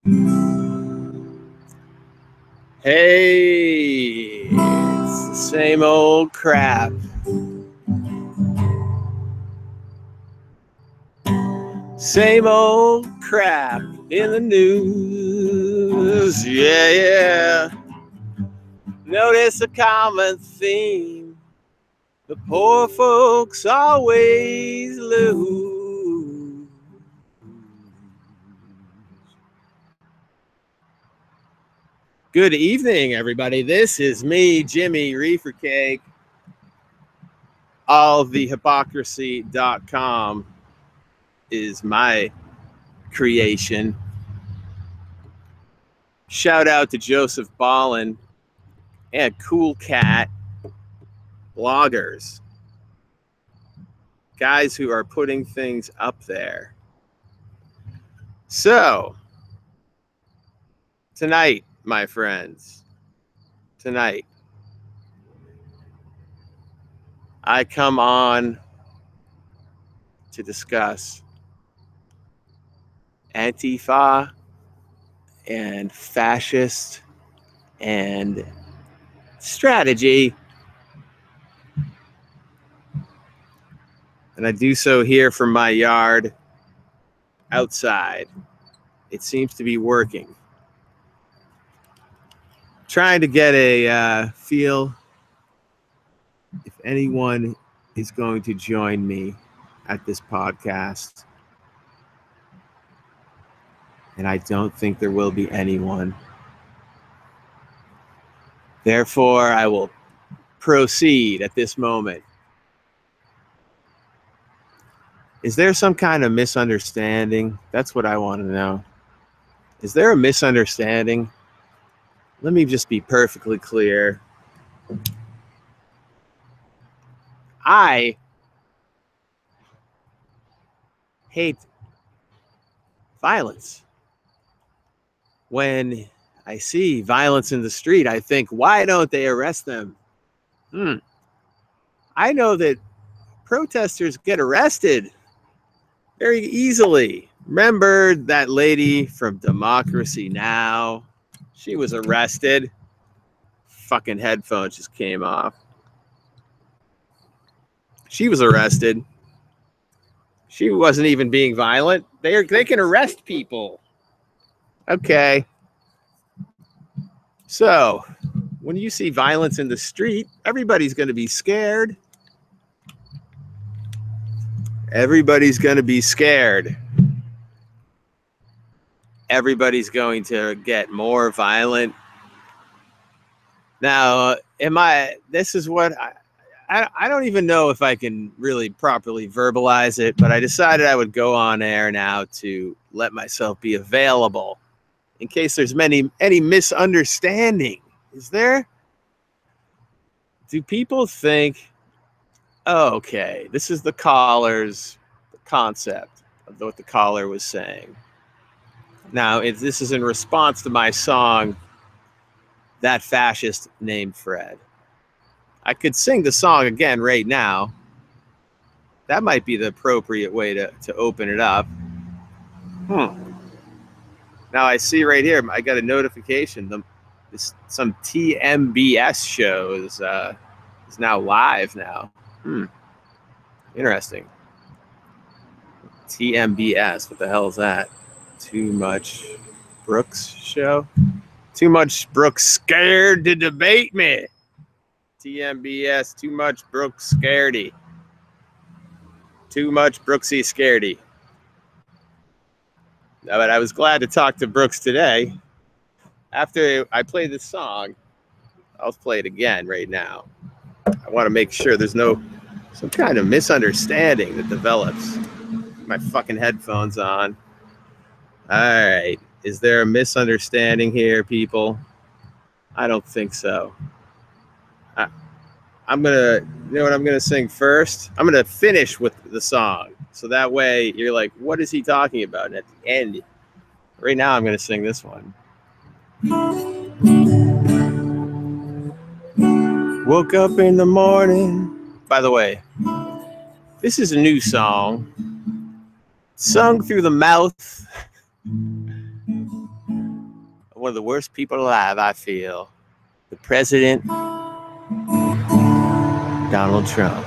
Hey, it's the same old crap. Same old crap in the news. Yeah. Notice a common theme. The poor folks always lose. Good evening, everybody. This is me, Jimmy Reefercake. Allthehypocrisy.com is my creation. Shout out to Joseph Ballin and Cool Cat bloggers. Guys who are putting things up there. So, tonight, my friends, tonight, I come on to discuss antifa and fascist and strategy. And I do so here from my yard outside. It seems to be working. Trying to get a feel if anyone is going to join me at this podcast. And I don't think there will be anyone. Therefore, I will proceed at this moment. Is there some kind of misunderstanding? That's what I want to know. Is there a misunderstanding? Let me just be perfectly clear. I hate violence. When I see violence in the street, I think, why don't they arrest them? I know that protesters get arrested very easily. Remember that lady from Democracy Now? She was arrested. Fucking headphones just came off. She was arrested. She wasn't even being violent. They can arrest people. Okay. So, when you see violence in the street, everybody's going to be scared. Everybody's going to be scared. Everybody's going to get more violent. Now, this is what I don't even know if I can really properly verbalize it, but I decided I would go on air now to let myself be available in case there's any misunderstanding. Is there? Do people think, oh, okay, this is the caller's concept of what the caller was saying. Now, this is in response to my song, That Fascist Named Fred. I could sing the song again right now. That might be the appropriate way to open it up. Now I see right here, I got a notification. Some TMBS show is now live now. Interesting. TMBS, what the hell is that? Too Much Brooks show? Too Much Brooks Scared to Debate Me. TMBS, Too Much Brooks Scaredy. Too Much Brooksy Scaredy. But I was glad to talk to Brooks today. After I play this song, I'll play it again right now. I want to make sure there's some kind of misunderstanding that develops. My fucking headphones on. All right. Is there a misunderstanding here, people? I don't think so. You know what I'm going to sing first? I'm going to finish with the song. So that way you're like, what is he talking about? And at the end, right now I'm going to sing this one. Woke up in the morning. By the way, this is a new song. Sung through the mouth one of the worst people alive, I feel. The president, Donald Trump.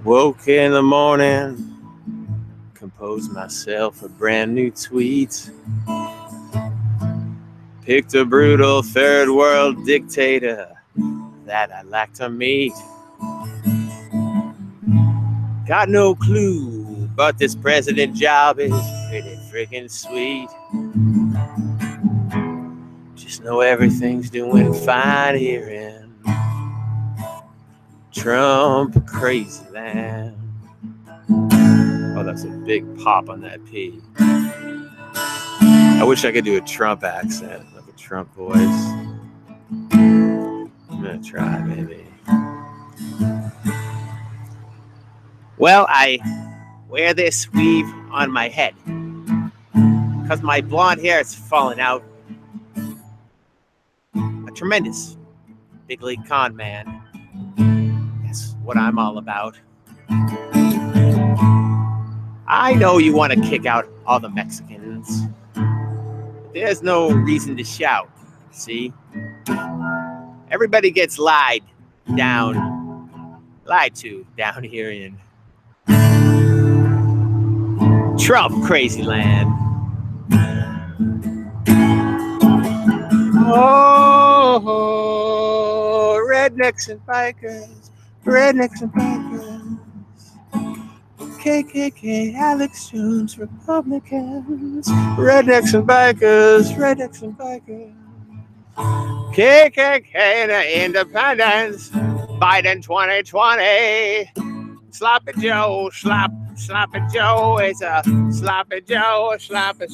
Woke in the morning, composed myself a brand new tweet. Picked a brutal third world dictator that I'd like to meet. Got no clue, but this president job is pretty freaking sweet. Just know everything's doing fine here in Trump crazy land. Oh, that's a big pop on that P. I wish I could do a Trump accent, like a Trump voice. I'm gonna try, maybe. Well, I wear this weave on my head because my blonde hair is falling out. A tremendous big league con man. That's what I'm all about. I know you want to kick out all the Mexicans. There's no reason to shout, see? Everybody gets lied to down here in Trump crazy land. Oh, rednecks and bikers, KKK, Alex Jones, Republicans, rednecks and bikers, KKK and the independents, Biden 2020, Sloppy Joe, Sloppy Joe, it's a Sloppy Joe, Sloppy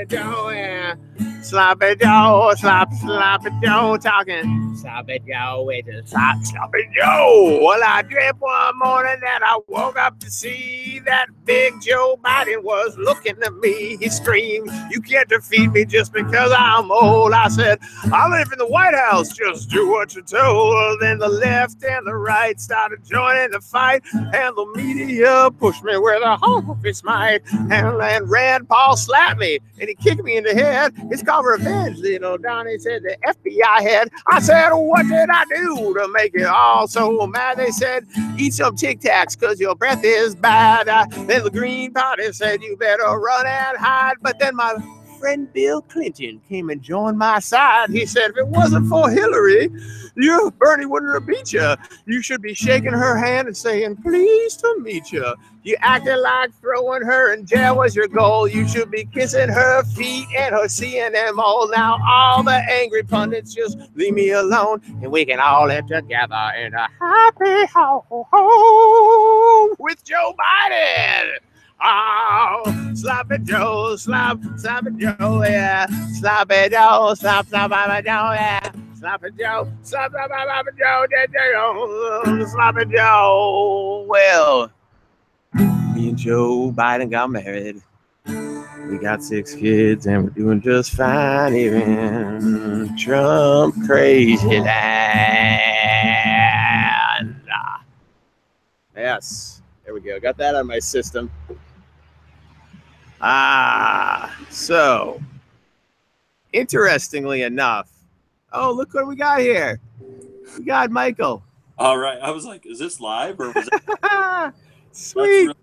Joe, yeah. Sloppy Joe, Sloppy Joe, talking Sloppy Joe, it's a Sloppy Joe. Well, I dreamt one morning that I woke up to see that big Joe Biden was looking at me. He screamed, "You can't defeat me just because I'm old." I said, "I live in the White House, just do what you're told." Then the left and the right started joining the fight, and the media pushed me with a home of its might. And Rand Paul slapped me, and he kicked me in the head. It's called revenge, little Donnie said the FBI head. I said, "What did I do to make it all so mad?" They said, "Eat some Tic Tacs because your breath is bad." Then the Green Party said, "You better run and hide." But then my friend Bill Clinton came and joined my side. He said, "If it wasn't for Hillary, Bernie wouldn't have beat you. You should be shaking her hand and saying, 'Pleased to meet you.' You acted like throwing her in jail was your goal. You should be kissing her feet and her CNMO. Now all the angry pundits just leave me alone, and we can all live together in a happy home with Joe Biden." Oh, Sloppy Joe, Sloppy Joe, yeah. Sloppy Joe, Sloppy Joe, yeah. Sloppy Joe, Sloppy Joe, Sloppy Joe. Well, me and Joe Biden got married. We got 6 kids, and we're doing just fine here in Trump crazy land. Yes, there we go. Got that on my system. So interestingly enough, oh, look what we got here. We got Michael. All right. I was like, is this live or was it? Sweet.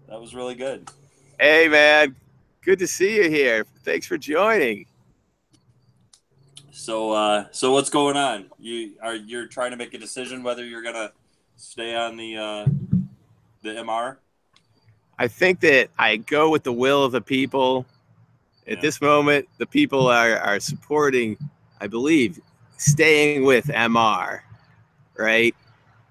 That was really good. Hey, man. Good to see you here. Thanks for joining. So what's going on? You're trying to make a decision whether you're gonna stay on the MR? I think that I go with the will of the people. At this moment, the people are supporting, I believe, staying with MR, right?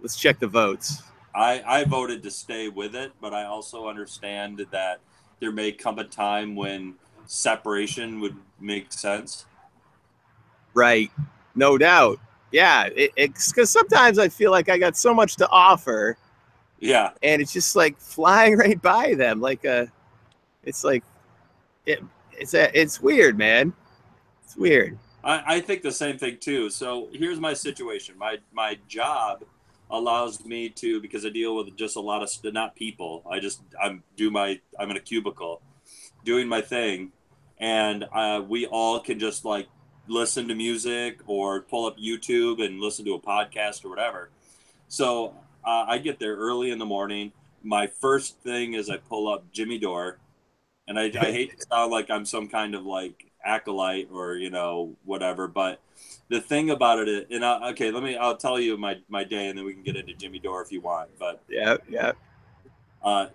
Let's check the votes. I voted to stay with it, but I also understand that there may come a time when separation would make sense. Right. No doubt. Yeah. It's because sometimes I feel like I got so much to offer. Yeah. And it's just like flying right by them. It's weird, man. It's weird. I think the same thing too. So here's my situation. My job allows me to, because I deal with just a lot of not people. I'm in a cubicle doing my thing, and we all can just like listen to music or pull up YouTube and listen to a podcast or whatever. So I get there early in the morning. My first thing is I pull up Jimmy Dore, and I hate to sound like I'm some kind of like acolyte or whatever, but the thing about it is, and I'll tell you my day, and then we can get into Jimmy Dore if you want. But yeah.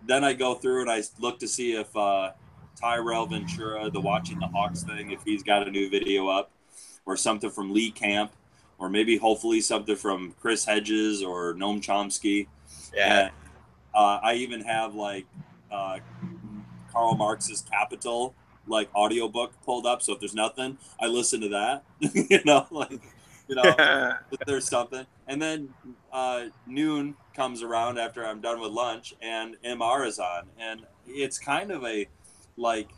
then I go through and I look to see if Tyrell Ventura, the Watching the Hawks thing, if he's got a new video up, or something from Lee Camp, or maybe hopefully something from Chris Hedges or Noam Chomsky. Yeah. And I even have like Karl Marx's Capital like audiobook pulled up, so if there's nothing, I listen to that. If there's something. And then noon comes around after I'm done with lunch, and MR is on, and it's kind of a like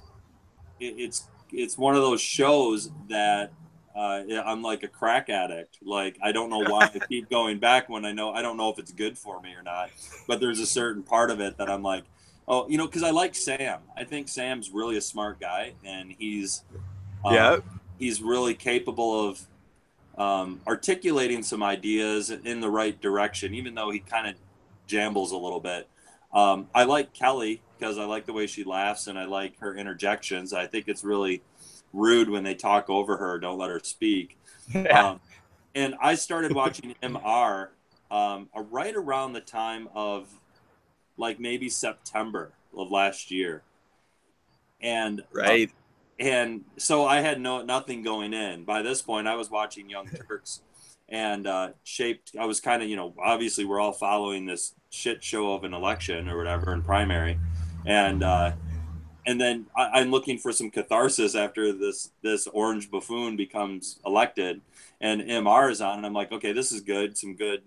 it's one of those shows that I'm like a crack addict. Like, I don't know why I keep going back when I don't know if it's good for me or not, but there's a certain part of it that I'm like, oh, because I like Sam. I think Sam's really a smart guy, and he's really capable of articulating some ideas in the right direction, even though he kind of jambles a little bit. I like Kelly because I like the way she laughs, and I like her interjections. I think it's really rude when they talk over her, don't let her speak. And I started watching MR right around the time of like maybe September of last year. And right. And so I had nothing going in. By this point, I was watching Young Turks, and I was kind of, obviously we're all following this shit show of an election or whatever in primary, and then I'm looking for some catharsis after this orange buffoon becomes elected, and MR is on, and I'm like, okay, this is good, some good,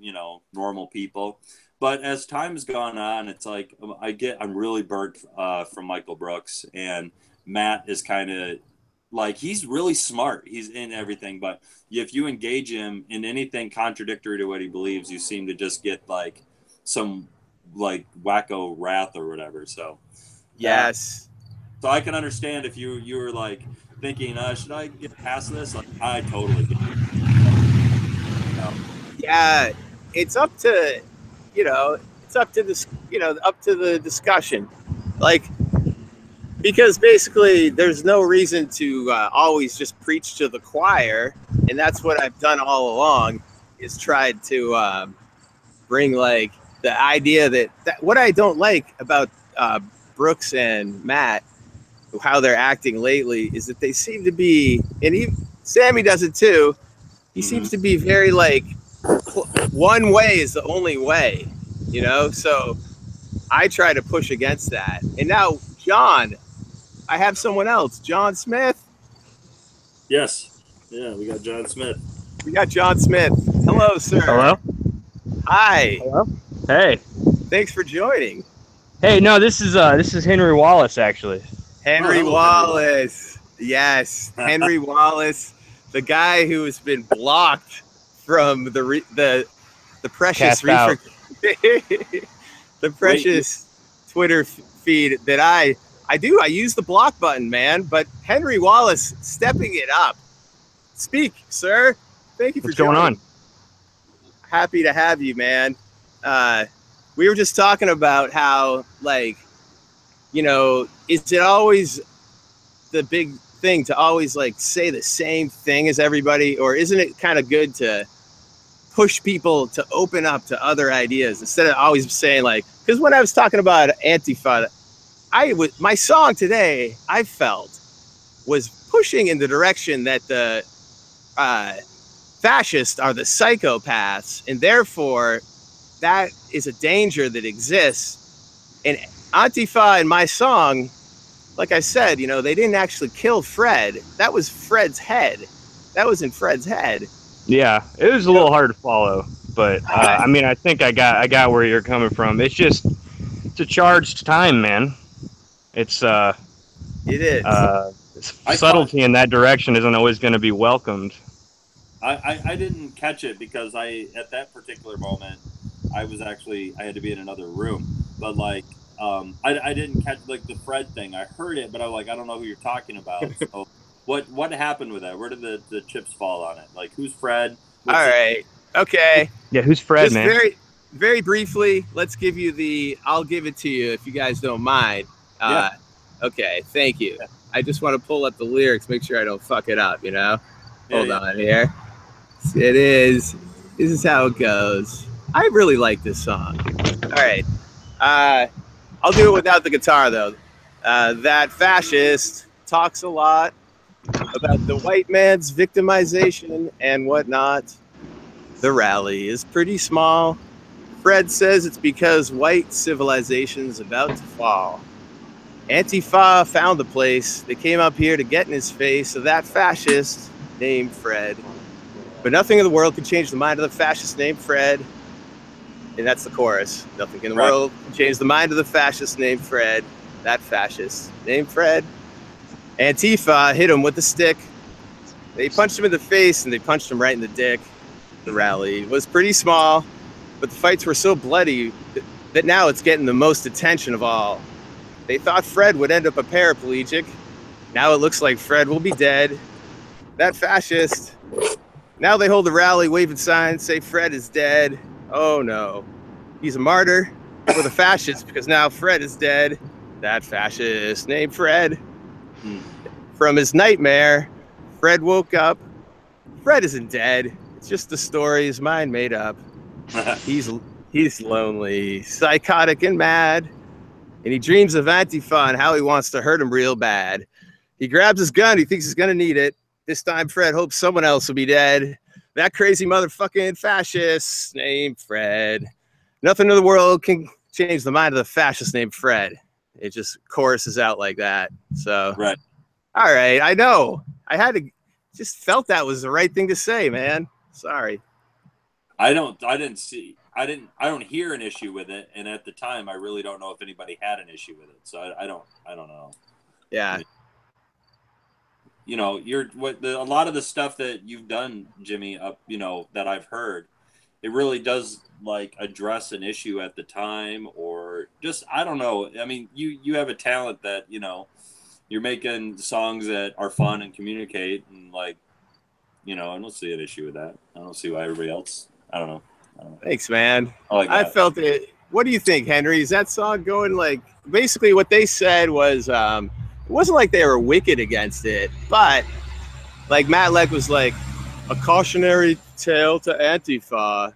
normal people. But as time has gone on, it's like I'm really burnt from Michael Brooks, and Matt is kind of like, he's really smart. He's in everything, but if you engage him in anything contradictory to what he believes, you seem to just get like some like wacko wrath or whatever. So yes. So I can understand if you were like thinking, should I get past this? Like, I totally get it. Yeah, it's up to this, up to the discussion, like, because basically there's no reason to always just preach to the choir, and that's what I've done all along, is tried to bring like the idea that what I don't like about Brooks and Matt, how they're acting lately, is that they seem to be, and even Sammy does it too, he seems to be very like, one way is the only way, so I try to push against that. And now John, I have someone else, John Smith. Yes. Yeah, we got John Smith. Hello, sir. Hello. Hi. Hello. Hey. Thanks for joining. Hey, no, this is Henry Wallace, actually. Henry Wallace. Yes, Henry Wallace, the guy who has been blocked from the precious Reefercake, the precious Twitter feed that I use the block button, man. But Henry Wallace stepping it up. Speak, sir. Thank you for joining. What's going on? Happy to have you, man. We were just talking about how, like, is it always the big thing to always like say the same thing as everybody, or isn't it kind of good to push people to open up to other ideas instead of always saying like, because when I was talking about antifa, my song today, I felt, was pushing in the direction that the fascists are the psychopaths, and therefore that is a danger that exists. And Antifa in my song, like I said, they didn't actually kill Fred. That was Fred's head. That was in Fred's head. Yeah, it was a little hard to follow, but I mean, I think I got where you're coming from. It's a charged time, man. It is. Subtlety in that direction isn't always going to be welcomed. I didn't catch it because at that particular moment, I had to be in another room, but like I didn't catch like the Fred thing. I heard it, but I'm like, I don't know who you're talking about. So what happened with that? Where did the chips fall on it? Like, who's Fred? All right. Okay. Yeah, who's Fred, Just man? very briefly, let's give you I'll give it to you if you guys don't mind. Yeah. Okay, thank you. I just want to pull up the lyrics, make sure I don't fuck it up, Hold on here. This is how it goes. I really like this song. All right. I'll do it without the guitar, though. That fascist talks a lot about the white man's victimization and whatnot. The rally is pretty small. Fred says it's because white civilization's about to fall. Antifa found the place. They came up here to get in his face, so that fascist named Fred. But nothing in the world can change the mind of the fascist named Fred. And that's the chorus. Nothing in the world can change the mind of the fascist named Fred. That fascist named Fred. Antifa hit him with a stick. They punched him in the face and they punched him right in the dick. The rally was pretty small, but the fights were so bloody that now it's getting the most attention of all. They thought Fred would end up a paraplegic. Now it looks like Fred will be dead. That fascist. Now they hold the rally, waving signs, say Fred is dead. Oh no. He's a martyr for the fascists because now Fred is dead. That fascist named Fred. From his nightmare, Fred woke up. Fred isn't dead. It's just the story his mind made up. He's lonely, psychotic, and mad. And he dreams of Antifa and how he wants to hurt him real bad. He grabs his gun. He thinks he's going to need it. This time, Fred hopes someone else will be dead. That crazy motherfucking fascist named Fred. Nothing in the world can change the mind of the fascist named Fred. It just choruses out like that. So, right. All right. I know. I just felt that was the right thing to say, man. Sorry. I don't hear an issue with it, and at the time I really don't know if anybody had an issue with it, so I don't know. Yeah. A lot of the stuff that you've done, Jimmy, that I've heard, it really does like address an issue at the time, or just I don't know. I mean, you have a talent that you're making songs that are fun and communicate, and like I don't see an issue with that. I don't see why everybody else. I don't know. Thanks, man. I felt it. What do you think, Henry? Is that song going like basically what they said was it wasn't like they were wicked against it, but like Matt Leck was like a cautionary tale to Antifa,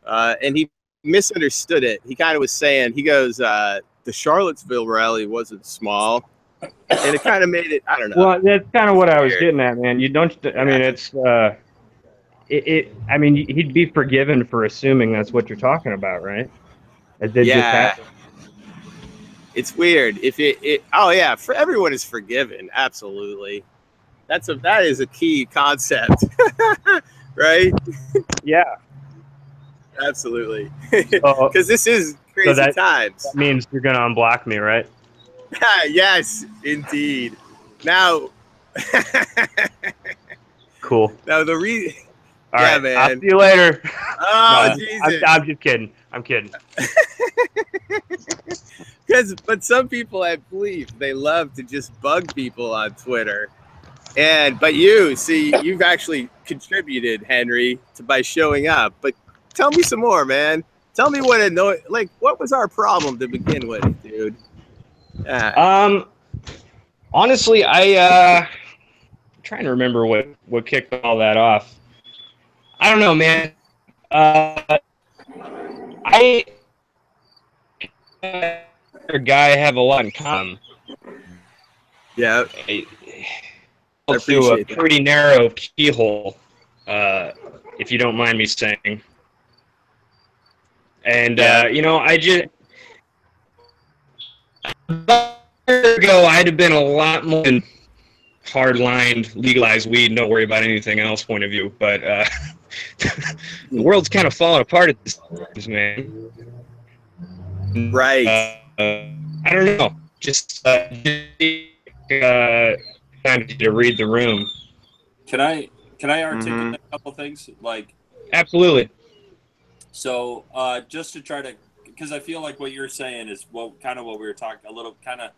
and he misunderstood it. He kind of was saying, he goes, the Charlottesville rally wasn't small, and it kind of made it. I don't know. Well, that's kind of what I was getting at, man. You don't. I mean, it's. I mean, he'd be forgiven for assuming that's what you're talking about, right? Yeah. It's weird. Oh yeah, for everyone is forgiven. Absolutely. That is a key concept, right? Yeah. Absolutely. Because this is crazy times. That means you're gonna unblock me, right? Yes, indeed. Now. Cool. Now All right, man. I'll see you later. Oh, no, Jesus. I'm just kidding. I'm kidding. But some people, I believe, they love to just bug people on Twitter. But you've actually contributed, Henry, by showing up. But tell me some more, man. Tell me what was our problem to begin with, dude? Honestly, I'm trying to remember what kicked all that off. I don't know, man. A guy have a lot in common. Yeah. Through a pretty narrow keyhole, if you don't mind me saying. And I just about a year ago I'd have been a lot more hard-lined, legalized weed, don't worry about anything else point of view. But the world's kind of falling apart at this, man. Right. I don't know. Just kind of to read the room. Can I articulate a couple things? Like, absolutely. So just to try to, because I feel like what you're saying is kind of what we were talking, a little kind of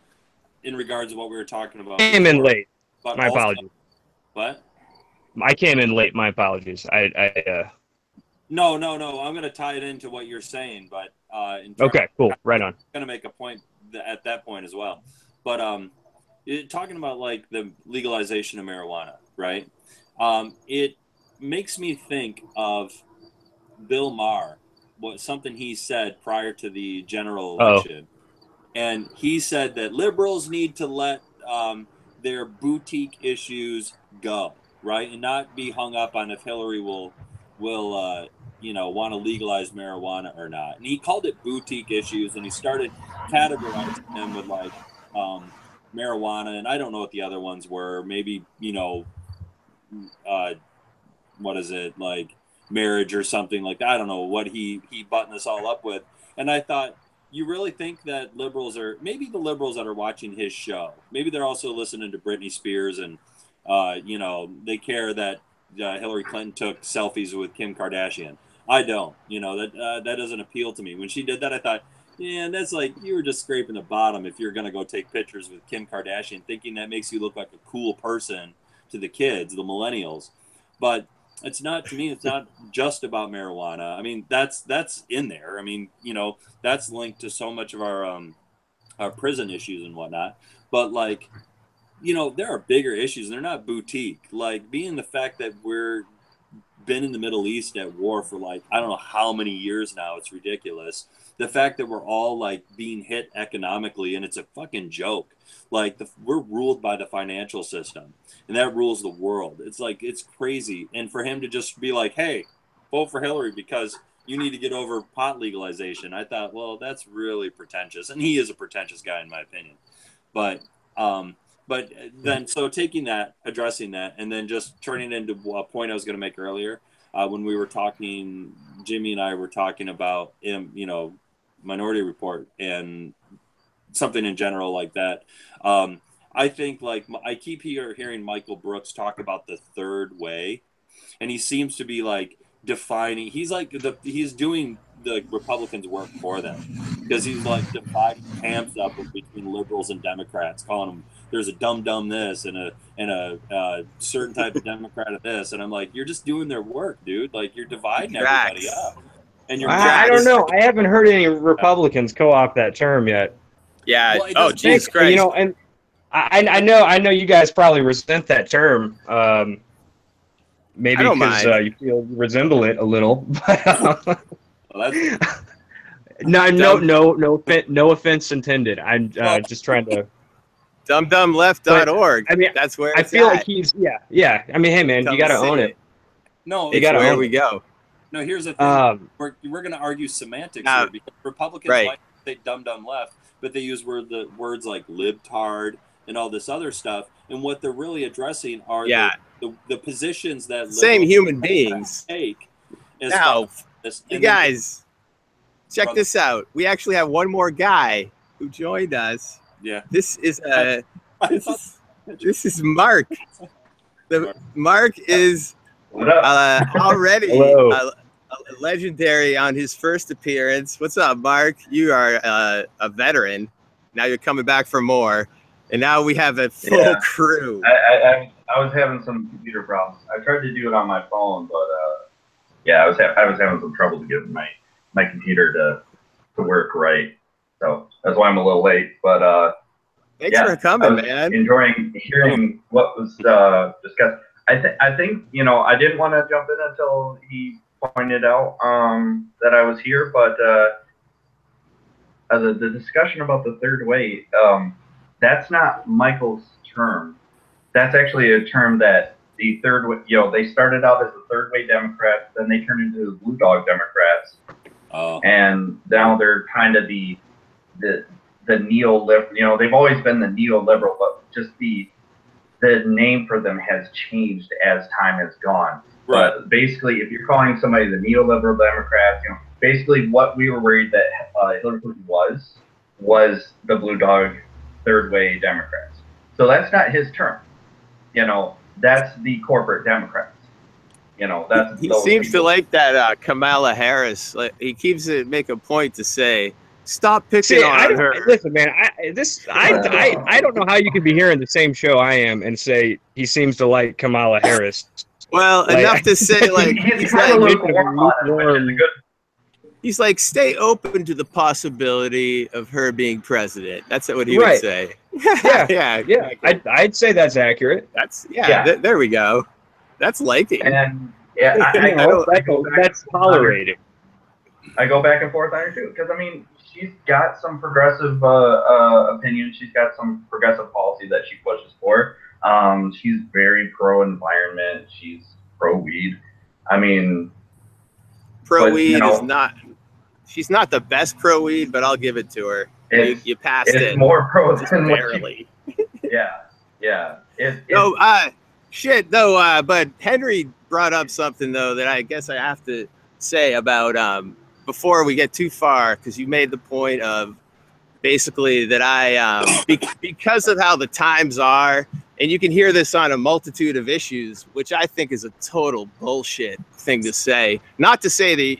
in regards to what we were talking about before. Came in late. But My apologies. What? I came in late. My apologies. No. I'm going to tie it into what you're saying, but okay, cool. Right on. I'm going to make a point at that point as well. But talking about like the legalization of marijuana, right? It makes me think of Bill Maher, something he said prior to the general election. And he said that liberals need to let their boutique issues go, right? And not be hung up on if Hillary will want to legalize marijuana or not. And he called it boutique issues, and he started categorizing them with like marijuana, and I don't know what the other ones were. Maybe what is it, like marriage or something like that. I don't know what he buttoned this all up with. And I thought, you really think that liberals are, maybe the liberals that are watching his show, maybe they're also listening to Britney Spears and they care that Hillary Clinton took selfies with Kim Kardashian. I don't. That doesn't appeal to me. When she did that, I thought, yeah, that's like, you were just scraping the bottom if you're going to go take pictures with Kim Kardashian, thinking that makes you look like a cool person to the kids, the millennials. But it's not, to me, it's not just about marijuana. I mean, that's in there. I mean, that's linked to so much of our prison issues and whatnot. But like, there are bigger issues, and they're not boutique. Like, being the fact that we're been in the Middle East at war for like, I don't know how many years now. It's ridiculous. The fact that we're all like being hit economically, and it's a fucking joke. Like, we're ruled by the financial system, and that rules the world. It's like, it's crazy. And for him to just be like, hey, vote for Hillary because you need to get over pot legalization. I thought, well, that's really pretentious. And he is a pretentious guy, in my opinion. But then, so taking that, addressing that, and then just turning into a point I was going to make earlier, when we were talking, Jimmy and I were talking about, Minority Report and something in general like that. I think, like, I keep hearing Michael Brooks talk about the third way, and he seems to be like defining. He's like he's doing the Republicans' work for them, because he's like dividing camps up between liberals and Democrats, calling them, there's a dumb this and a certain type of Democrat of this, and I'm like, you're just doing their work, dude. Like, you're dividing everybody up, and you're. I don't know. I haven't heard any Republicans co-opt that term yet. Yeah. Well, Jesus Christ. And I know you guys probably resent that term. Maybe because you feel you resemble it a little. No offense intended. I'm just trying to. Dumbdumbleft.org. I mean, that's where I feel like he's yeah. I mean, hey man, you got to own it. No, you got to own it. We go. No, here's the thing. We're going to argue semantics here, because Republicans might say dumb left, but they use words like libtard and all this other stuff. And what they're really addressing are the positions that same human beings take. Now, you guys, check this out. We actually have one more guy who joined us. Yeah. This is Mark. Mark is already a legendary on his first appearance. What's up, Mark? You are a veteran. Now you're coming back for more, and now we have a full crew. I was having some computer problems. I tried to do it on my phone, but I was having some trouble to get my computer to work right. So that's why I'm a little late. But thanks for coming, man. Enjoying hearing what was discussed. I think I didn't want to jump in until he pointed out that I was here, but the discussion about the third way, that's not Michael's term. That's actually a term that the third way, they started out as the third way Democrats, then they turned into the Blue Dog Democrats, and now they're kind of the neoliberal. They've always been the neoliberal, but just the name for them has changed as time has gone. Right. But basically, if you're calling somebody the neoliberal Democrats, basically what we were worried that Hillary Clinton was the Blue Dog third way Democrats. So that's not his term. That's the corporate Democrats. You know, that's he those seems people. to like that Kamala Harris. Like, he keeps it make a point to say, "Stop picking on her." Listen, man. I don't know how you can be hearing the same show I am and say he seems to like Kamala Harris. Well, Like, enough to say, like, he's kind of lukewarm on it, which is good. He's like, stay open to the possibility of her being president. That's what he would say. Yeah. I'd say that's accurate. That's there we go. That's liking. And that's tolerating. I go back and forth on her too, because I mean, she's got some progressive opinions. She's got some progressive policy that she pushes for. She's very pro-environment. She's pro-weed. I mean, pro-weed is not. She's not the best pro-weed, but I'll give it to her. You passed it. It's more pro than barely. Yeah. Shit though. But Henry brought up something though that I guess I have to say about before we get too far, because you made the point of basically that I because of how the times are, and you can hear this on a multitude of issues, which I think is a total bullshit thing to say. Not to say that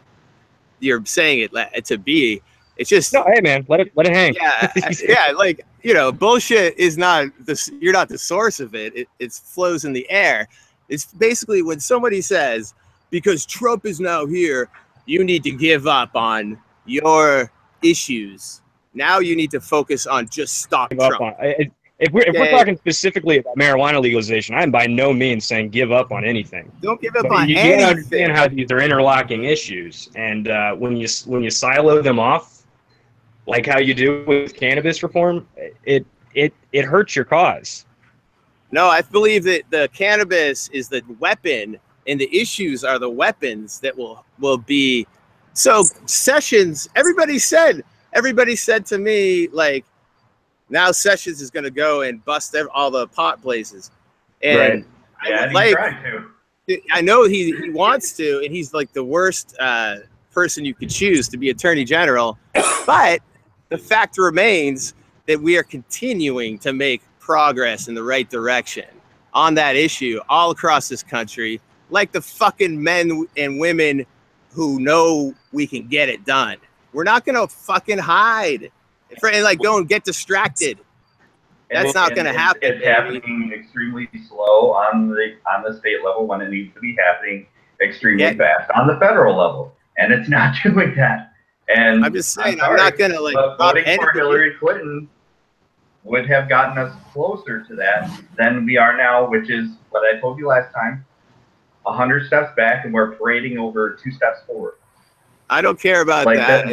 you're saying it to be. It's just no. Hey man, let it hang. Yeah. Like, you know, bullshit is not this. You're not the source of it. It flows in the air. It's basically when somebody says, because Trump is now here, you need to give up on your issues. Now you need to focus on just stop Trump. If we're talking specifically about marijuana legalization, I'm by no means saying give up on anything. Don't give up on anything. You gotta understand how these are interlocking issues, and when you silo them off, like how you do with cannabis reform, it hurts your cause. No, I believe that the cannabis is the weapon, and the issues are the weapons that will be. So Sessions, everybody said to me, like, now Sessions is going to go and bust all the pot places, and I know he wants to, and he's like the worst person you could choose to be attorney general, but the fact remains that we are continuing to make progress in the right direction on that issue all across this country, like the fucking men and women who know we can get it done. We're not going to fucking hide and like go and get distracted. That's not going to happen. It's happening extremely slow on the state level when it needs to be happening extremely fast on the federal level, and it's not doing that. And I'm just saying, I'm not going to like voting for Hillary Clinton would have gotten us closer to that than we are now, which is what I told you last time: 100 steps back, and we're parading over 2 steps forward. I don't care about that.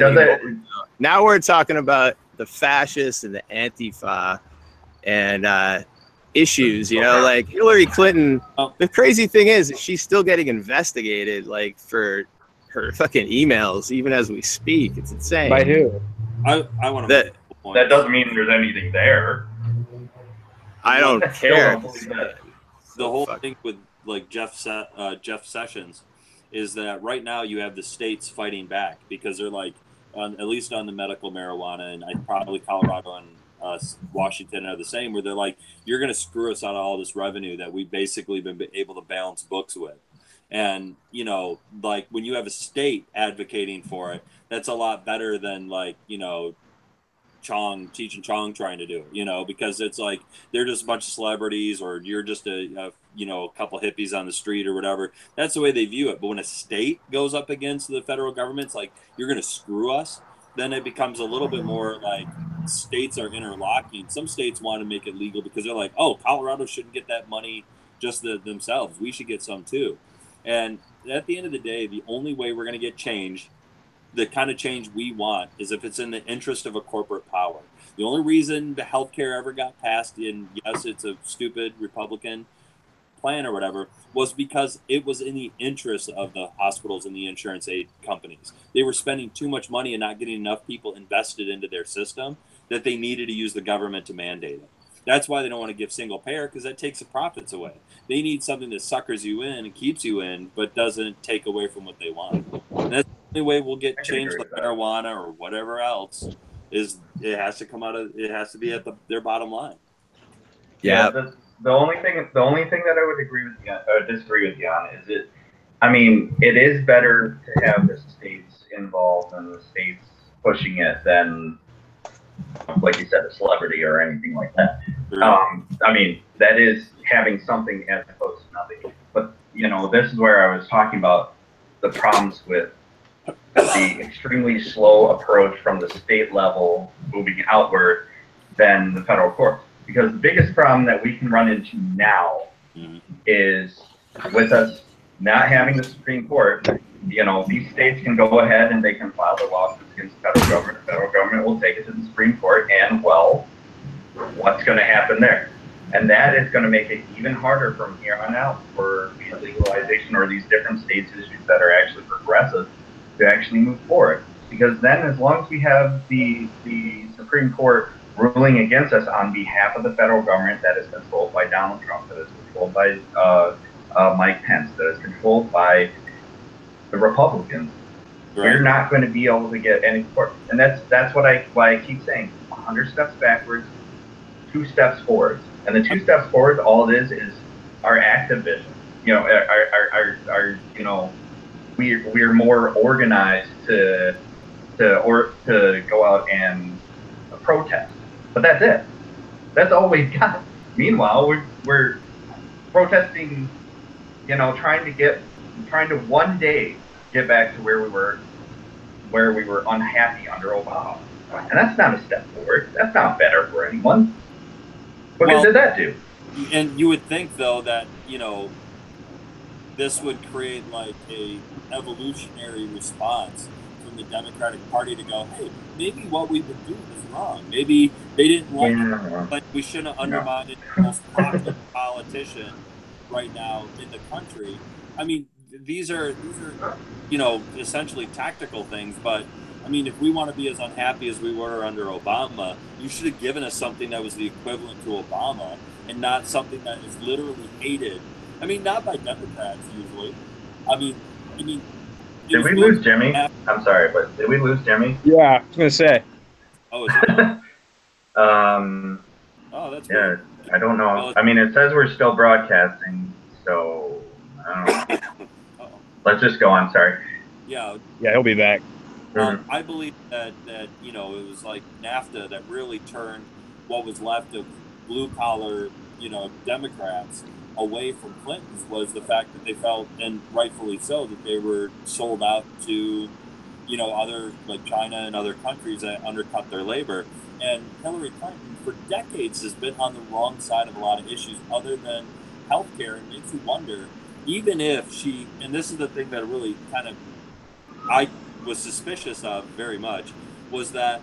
Now we're talking about the fascists and the antifa and issues, you know, like Hillary Clinton. The crazy thing is she's still getting investigated, like, for her fucking emails, even as we speak. It's insane. By who? I want to. That doesn't mean there's anything there. I don't care. The whole thing with like Jeff Sessions is that right now you have the states fighting back because they're like, at least on the medical marijuana, and probably Colorado and Washington are the same, where they're like, you're going to screw us out of all this revenue that we've basically been able to balance books with. And, you know, like when you have a state advocating for it, that's a lot better than like, you know, Cheech and Chong trying to do it, you know, because it's like they're just a bunch of celebrities, or you're just a couple hippies on the street or whatever. That's the way they view it. But when a state goes up against the federal government, it's like, you're going to screw us. Then it becomes a little bit more like states are interlocking. Some states want to make it legal because they're like, oh, Colorado shouldn't get that money just themselves. We should get some too. And at the end of the day, the only way we're going to get change, the kind of change we want, is if it's in the interest of a corporate power. The only reason the healthcare ever got passed, and yes, it's a stupid Republican plan or whatever, was because it was in the interest of the hospitals and the insurance aid companies. They were spending too much money and not getting enough people invested into their system that they needed to use the government to mandate it. That's why they don't want to give single payer, because that takes the profits away. They need something that suckers you in and keeps you in, but doesn't take away from what they want. And that's the only way we'll get changed, like marijuana or whatever else. Is it has to come out of, it has to be at their bottom line. Yeah. The only thing that I would disagree with you on is I mean, it is better to have the states involved and the states pushing it than, like you said, a celebrity or anything like that. I mean, that is having something as opposed to nothing. But, you know, this is where I was talking about the problems with the extremely slow approach from the state level moving outward than the federal courts. Because the biggest problem that we can run into now is with us not having the Supreme Court. You know, these states can go ahead and they can file the lawsuits against the federal government. The federal government will take it to the Supreme Court, and, well, what's going to happen there? And that is going to make it even harder from here on out for the legalization or these different states' issues that are actually progressive to actually move forward. Because then, as long as we have the Supreme Court ruling against us on behalf of the federal government that is controlled by Donald Trump, that is controlled by Mike Pence, that is controlled by the Republicans, we're not going to be able to get any support. And that's why I keep saying 100 steps backwards, 2 steps forward. And the 2 steps forward, all it is our activism. You know, our you know, we're more organized to go out and protest. But that's it. That's all we've got. Meanwhile, we're protesting, you know, trying to one day get back to where we were unhappy under Obama. And that's not a step forward. That's not better for anyone. What good did that do? And you would think, though, that, you know, this would create like a evolutionary response from the Democratic Party to go, hey, maybe what we've been doing is wrong. Maybe they didn't like it, but we shouldn't have undermined the most popular politician right now in the country. I mean, these are you know, essentially tactical things, but I mean, if we want to be as unhappy as we were under Obama, you should have given us something that was the equivalent to Obama and not something that is literally hated. I mean, not by Democrats usually. I mean. Did we lose Jimmy? I'm sorry, but did we lose Jimmy? Yeah, I was gonna say. Oh, is it? Oh, that's weird. I don't know. Well, I mean, it says we're still broadcasting, so I don't know. Let's just go on. Sorry. Yeah, he'll be back. I believe that you know, it was like NAFTA that really turned what was left of blue collar, you know, Democrats away from Clinton's, was the fact that they felt, and rightfully so, that they were sold out to, you know, other, like China and other countries that undercut their labor. And Hillary Clinton for decades has been on the wrong side of a lot of issues other than healthcare. It makes you wonder, even if she, and this is the thing that really kind of I was suspicious of very much, was that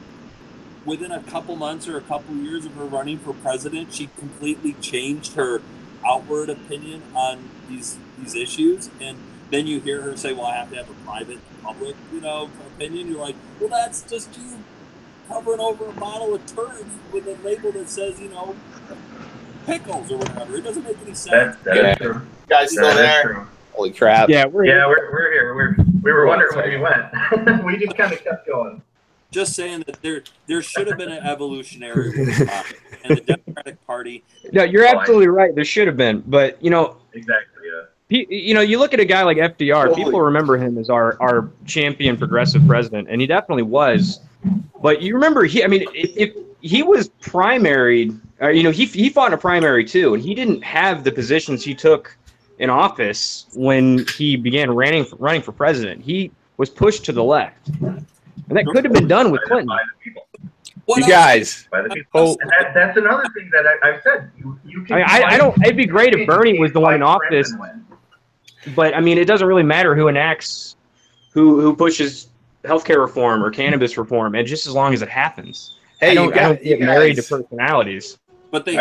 within a couple months or a couple years of her running for president, she completely changed her outward opinion on these issues. And then you hear her say, well, I have to have a private public, you know, opinion. You're like, well, that's just you covering over a bottle of turds with a label that says, you know, pickles or whatever. It doesn't make any sense. That is true. You guys still there? True. Holy crap. Yeah, we're here. We were wondering where you went. We just kind of kept going. Just saying that there should have been an evolutionary response, and the Democratic Party. No, you're absolutely right. There should have been, but you know, exactly. Yeah. You know, you look at a guy like FDR. People remember him as our champion, progressive president, and he definitely was. But you remember, if he was primaried, you know, he fought in a primary too, and he didn't have the positions he took in office when he began running for president. He was pushed to the left. And that could have been done with Clinton. You guys. By the people. And that's another thing that I've said. You can I don't. It'd be great if Bernie was the one in office. But I mean, it doesn't really matter who enacts, who pushes healthcare reform or cannabis reform, and just as long as it happens. Hey, I don't get married to personalities. But they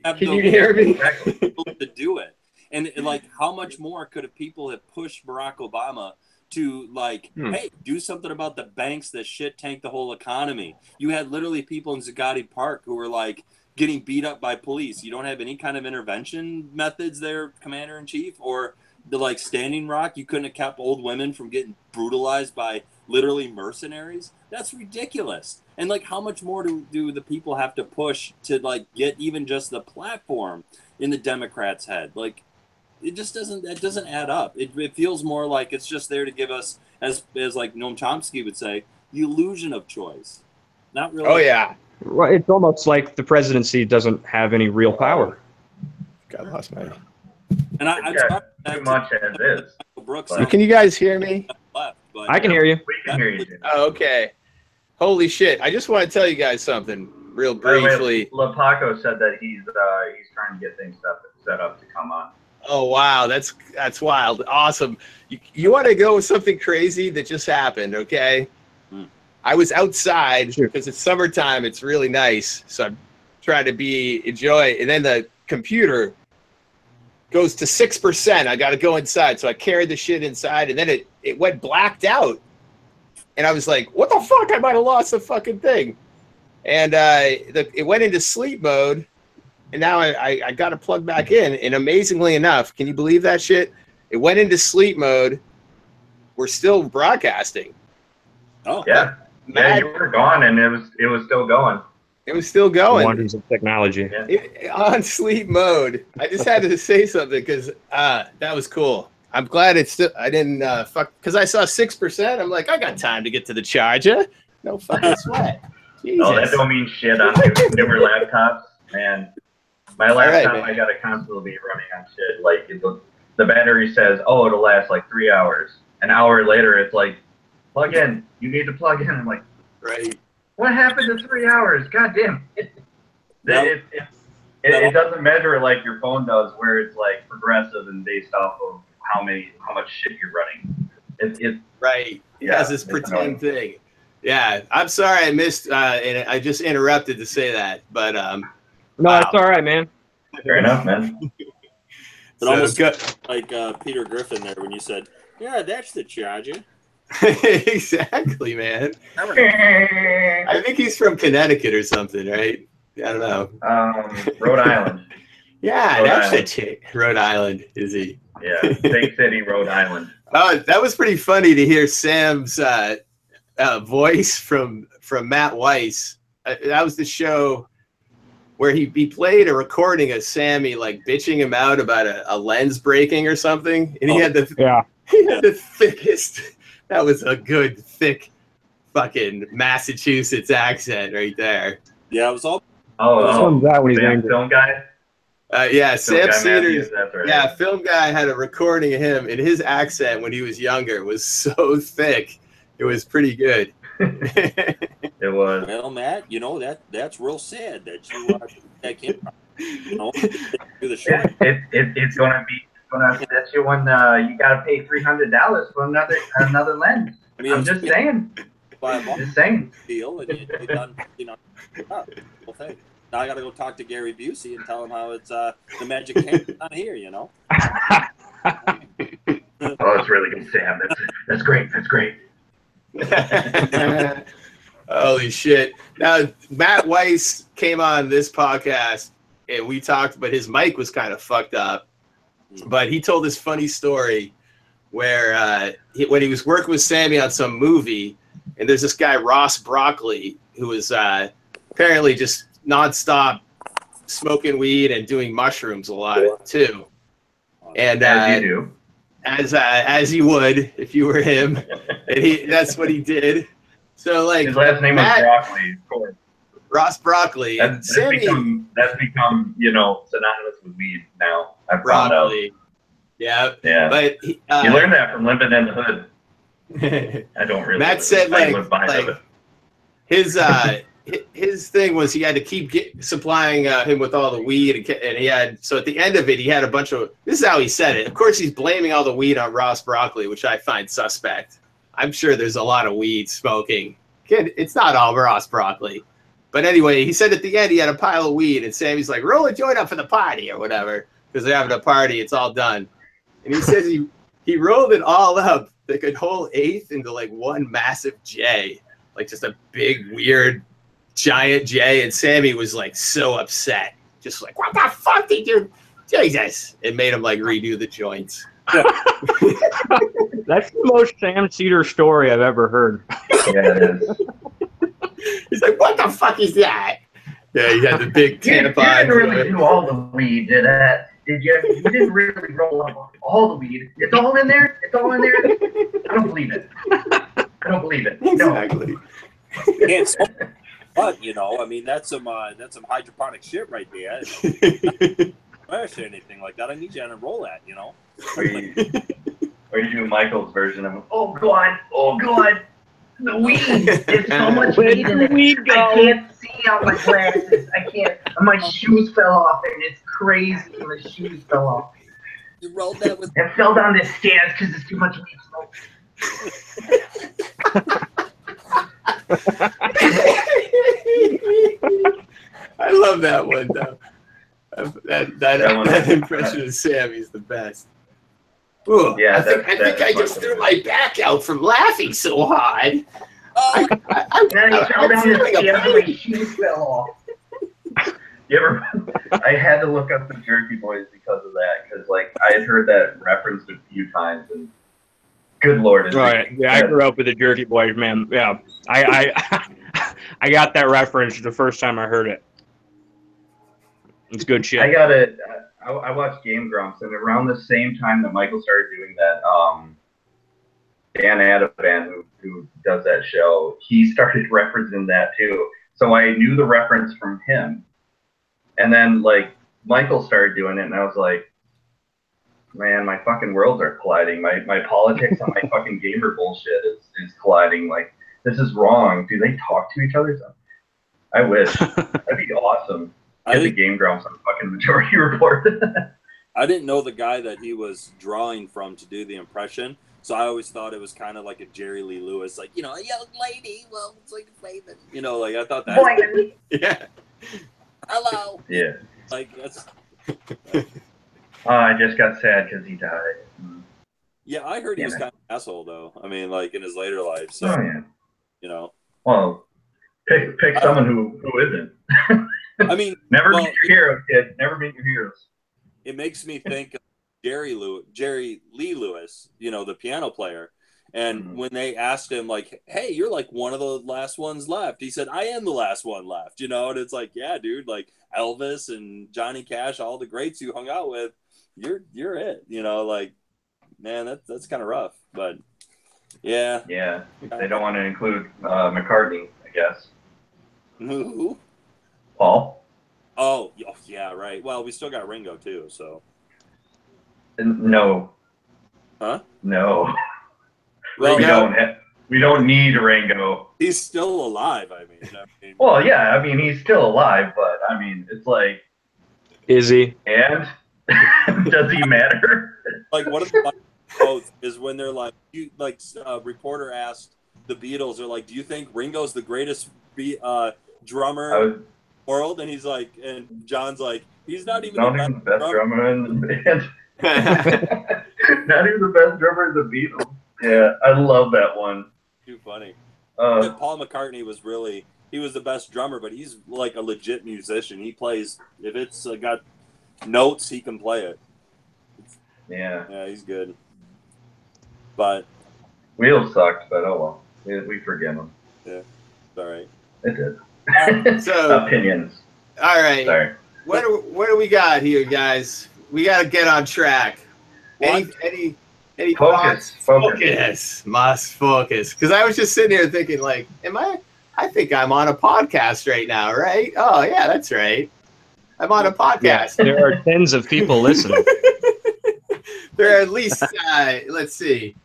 have can you hear me? People to do it. And like, how much more could people have pushed Barack Obama to, like, hey, do something about the banks that shit tanked the whole economy? You had literally people in Zagati Park who were like getting beat up by police. You don't have any kind of intervention methods there, Commander in Chief, or the like Standing Rock. You couldn't have kept old women from getting brutalized by literally mercenaries. That's ridiculous. And like, how much more do the people have to push to like get even just the platform in the Democrats' head? Like, it just doesn't. That doesn't add up. It feels more like it's just there to give us, as like Noam Chomsky would say, the illusion of choice. Not really. Oh yeah. Well, it's almost like the presidency doesn't have any real power. God, I lost my. And I'm sorry, too much as is. Brooks. Can you guys hear me? Left, but, I can hear you. We can hear you. Oh, okay. Holy shit! I just want to tell you guys something real briefly. Lapaco said that he's trying to get things set up to come on. Oh wow, that's wild. Awesome. You want to go with something crazy that just happened? Okay. I was outside because it's summertime. It's really nice, so I'm trying to enjoy. And then the computer goes to 6%. I got to go inside, so I carried the shit inside, and then it went blacked out. And I was like, "What the fuck? I might have lost the fucking thing." And it went into sleep mode, and now I got to plug back in. And amazingly enough, can you believe that shit? It went into sleep mode. We're still broadcasting. Oh yeah. Yeah, you were gone, and it was still going. It was still going. Wonders of technology. On sleep mode. I just had to say something because that was cool. I'm glad it's still. I didn't fuck because I saw 6%. I'm like, I got time to get to the charger. No fucking sweat. Jesus. Oh, that don't mean shit on newer laptops, man. My laptop, right, I got to constantly be running on shit. Like the battery says, oh, it'll last like 3 hours. An hour later, it's like, plug in. You need to plug in. I'm like, right. What happened to 3 hours? God damn it. It doesn't measure like your phone does, where it's like progressive and based off of how much shit you're running. It's right. It has this pretend thing. Yeah, I'm sorry I missed, and I just interrupted to say that, but no, it's all right, man. Fair enough, man. It almost like Peter Griffin there when you said, "Yeah, that's the charger." Exactly, man. I think he's from Connecticut or something, right? I don't know. Rhode Island. Yeah, that's the chick. Rhode Island, is he? Yeah, Big City, Rhode Island. Oh, that was pretty funny to hear Sam's voice from Matt Weiss. That was the show where he played a recording of Sammy like bitching him out about a lens breaking or something, and he had the thickest. That was a good thick fucking Massachusetts accent right there. Yeah, it was all. Oh, that when he's angry. Film guy. Yeah, Sam Cedars. Right. Yeah, film guy had a recording of him, and his accent when he was younger was so thick. It was pretty good. It was. Well, Matt, you know that's real sad that you that came. You know, do the show. It's gonna set you when you gotta pay $300 for another lens. I mean, I'm just saying. Just saying. Deal and you done, well, thing. Now I got to go talk to Gary Busey and tell him how it's the magic camera's not here, you know. Oh, that's really good, Sam. That's great. That's great. Holy shit! Now Matt Weiss came on this podcast and we talked, but his mic was kind of fucked up. But he told this funny story where when he was working with Sammy on some movie, and there's this guy Ross Broccoli who was apparently just nonstop smoking weed and doing mushrooms a lot too. And as you do. As you would if you were him, and that's what he did. So like his last name was Broccoli, of course. Ross Broccoli. That's become synonymous with weed now. I found out. Yeah. But you learned that from living in the hood. I don't really. Matt said his thing was he had to keep supplying him with all the weed, and he had, so at the end of it, he had a bunch of, this is how he said it. Of course, he's blaming all the weed on Ross Broccoli, which I find suspect. I'm sure there's a lot of weed smoking. It's not all Ross Broccoli. But anyway, he said at the end he had a pile of weed, and Sammy's like, roll a joint up for the party or whatever, because they're having a party, it's all done. And he says he rolled it all up, like a whole eighth into like one massive J, like just a big, weird, giant J, and Sammy was like so upset, just like, what the fuck did you, Jesus? It made him like redo the joints. That's the most Sam Cedar story I've ever heard. Yeah, it is. He's like, what the fuck is that? Yeah, he had the big tampon. You didn't really do all the weed, did that? did you? You didn't really roll up all the weed. It's all in there. It's all in there. I don't believe it. I don't believe it. Exactly. No. Can't smoke, but you know, I mean, that's some hydroponic shit right there. Or anything like that. I need you to roll that. You know. Or you do Michael's version of, oh God, the weed. There's so much weed in it. I can't see out my glasses. I can't. My shoes fell off, and it's crazy. My shoes fell off. You rolled that with. I fell down the stairs because there's too much weed smoke. I love that one though. That impression of Sammy's the best. Ooh, yeah, I think I just threw my back out from laughing so hard. Oh, I fell down the stairs and my shoes fell off. You ever? I had to look up the Jerky Boys because of that, because like I had heard that referenced a few times, and good lord, right? Yeah, I grew up with the Jerky Boys, man. Yeah, I got that reference the first time I heard it. It's good shit. I got it. I watched Game Grumps, and around the same time that Michael started doing that, Dan Adavan, who does that show, he started referencing that too. So I knew the reference from him. And then, like, Michael started doing it, and I was like, man, my fucking worlds are colliding. My politics and my fucking gamer bullshit is colliding. Like, this is wrong. Do they talk to each other? I wish. That'd be awesome. Get the Game Grumps on the fucking Majority Report. I didn't know the guy that he was drawing from to do the impression, so I always thought it was kind of like a Jerry Lee Lewis, like, you know, a young lady, well, it's like a Flavin. You know, like, I thought that. Yeah. Hello. Yeah. Like, that's. I just got sad because he died. Yeah, I heard he was kind of an asshole, though. I mean, like, in his later life. So, yeah. You know. Well, pick someone who isn't. I mean, never meet your heroes, kid. Never meet your heroes. It makes me think of Jerry Lee Lewis, you know, the piano player. And when they asked him, like, hey, you're like one of the last ones left, he said, I am the last one left, you know. And it's like, yeah, dude, like Elvis and Johnny Cash, all the greats you hung out with, you're it, you know. Like, man, that's kind of rough, but yeah. Yeah, they don't want to include McCartney, I guess. Who? Paul. Oh, yeah, right. Well, we still got Ringo too, so. No. Huh? No. Well, we don't need Ringo. He's still alive. I mean. Well, yeah. I mean, he's still alive, but I mean, it's like. Is he? And does he matter? Like, one of the quotes is when they're like, a reporter asked the Beatles, they're like, do you think Ringo's the greatest drummer in the world? And he's like, and John's like, he's not even the best drummer in the band. Not even the best drummer in the Beatles. Yeah, I love that one. Too funny. Paul McCartney was he was the best drummer, but he's like a legit musician. He plays, if it's got notes, he can play it. Yeah. Yeah, he's good. But Wheels sucked, but oh well. We forgive him. Yeah, it's all right. It did. So opinions. All right. Sorry. What do we got here, guys? We got to get on track. Any focus. Focus. Must focus. Because I was just sitting here thinking, like, I think I'm on a podcast right now, right? Oh, yeah, that's right. I'm on a podcast. Yeah, there are tens of people listening. There are at least, let's see.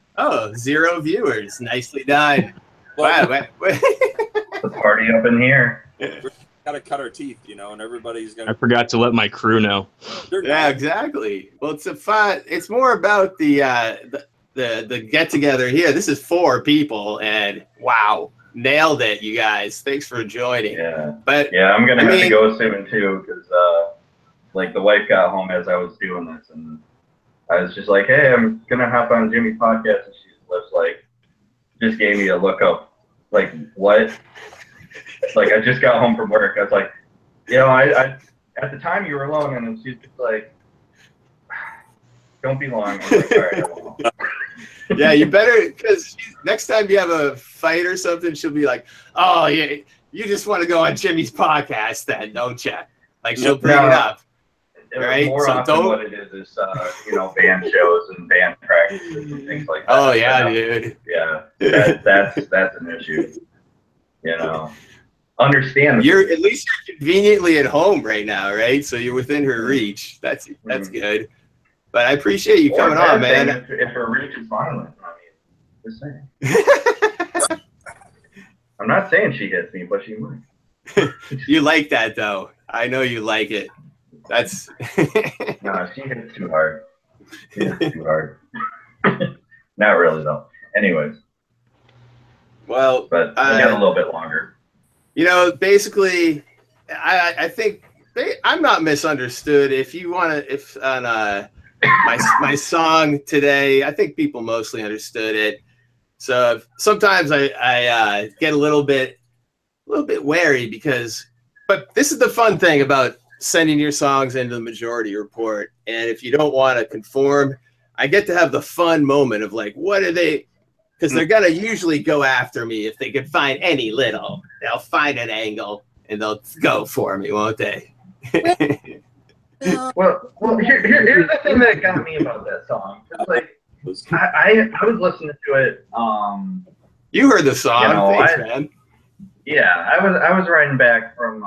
0 viewers. Nicely done. Wow. The party up in here. We're gotta cut our teeth, you know, and everybody's gonna. I forgot to let my crew know. Yeah, exactly. Well, it's more about the get together here. This is 4 people, and wow, nailed it, you guys. Thanks for joining. Yeah, but yeah, I'm gonna have to go soon too, because like the wife got home as I was doing this, and I was just like, hey, I'm gonna hop on Jimmy's podcast, and she just gave me a look up, like, what? Like, I just got home from work. I was like, you know, I at the time you were alone, and she's just like, don't be long. I was like, all right, I won't. Yeah, you better, because next time you have a fight or something, she'll be like, oh, yeah, you just want to go on Jimmy's podcast then, don't you? Like, she'll bring it up. right? More So often what it is band shows and band practices and things like that. Oh yeah, dude. Yeah, that's an issue. Understand. You're at least you're conveniently at home right now, right? So you're within her reach. That's good. But I appreciate you coming on, man. If her reach is violent, I mean, just saying. I'm not saying she hits me, but she might. You like that though. I know you like it. That's no, she hits too hard. She hits too hard. Not really though. Anyways. Well, but I got a little bit longer. Basically, I think I'm not misunderstood. If you want to, if on my song today, I think people mostly understood it. So sometimes I get a little bit wary but this is the fun thing about sending your songs into the majority report. And if you don't want to conform, I get to have the fun moment of like, what are they? Because they're going to usually go after me if they can find any little. They'll find an angle and they'll go for me, won't they? Well, here's the thing that got me about that song. It's like, I was listening to it. You heard the song, thanks, man. Yeah, I was riding back from.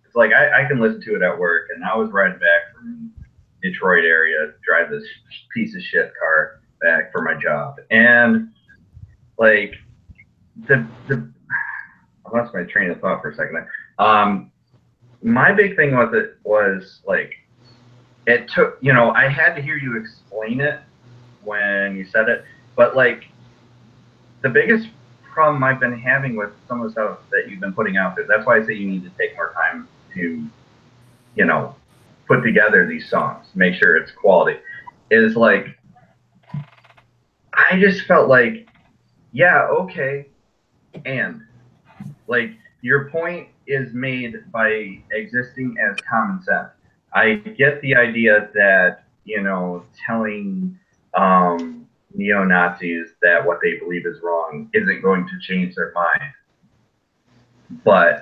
It's like I can listen to it at work, and I was riding back from Detroit area, drive this piece of shit car back for my job, and like I lost my train of thought for a second. My big thing with it was like it took. I had to hear you explain it when you said it, but like the biggest problem I've been having with some of the stuff that you've been putting out there, that's why I say you need to take more time to put together these songs, make sure it's quality, is like I just felt like, yeah, okay, and like your point is made by existing as common sense. I get the idea that telling neo-Nazis that what they believe is wrong isn't going to change their mind. But,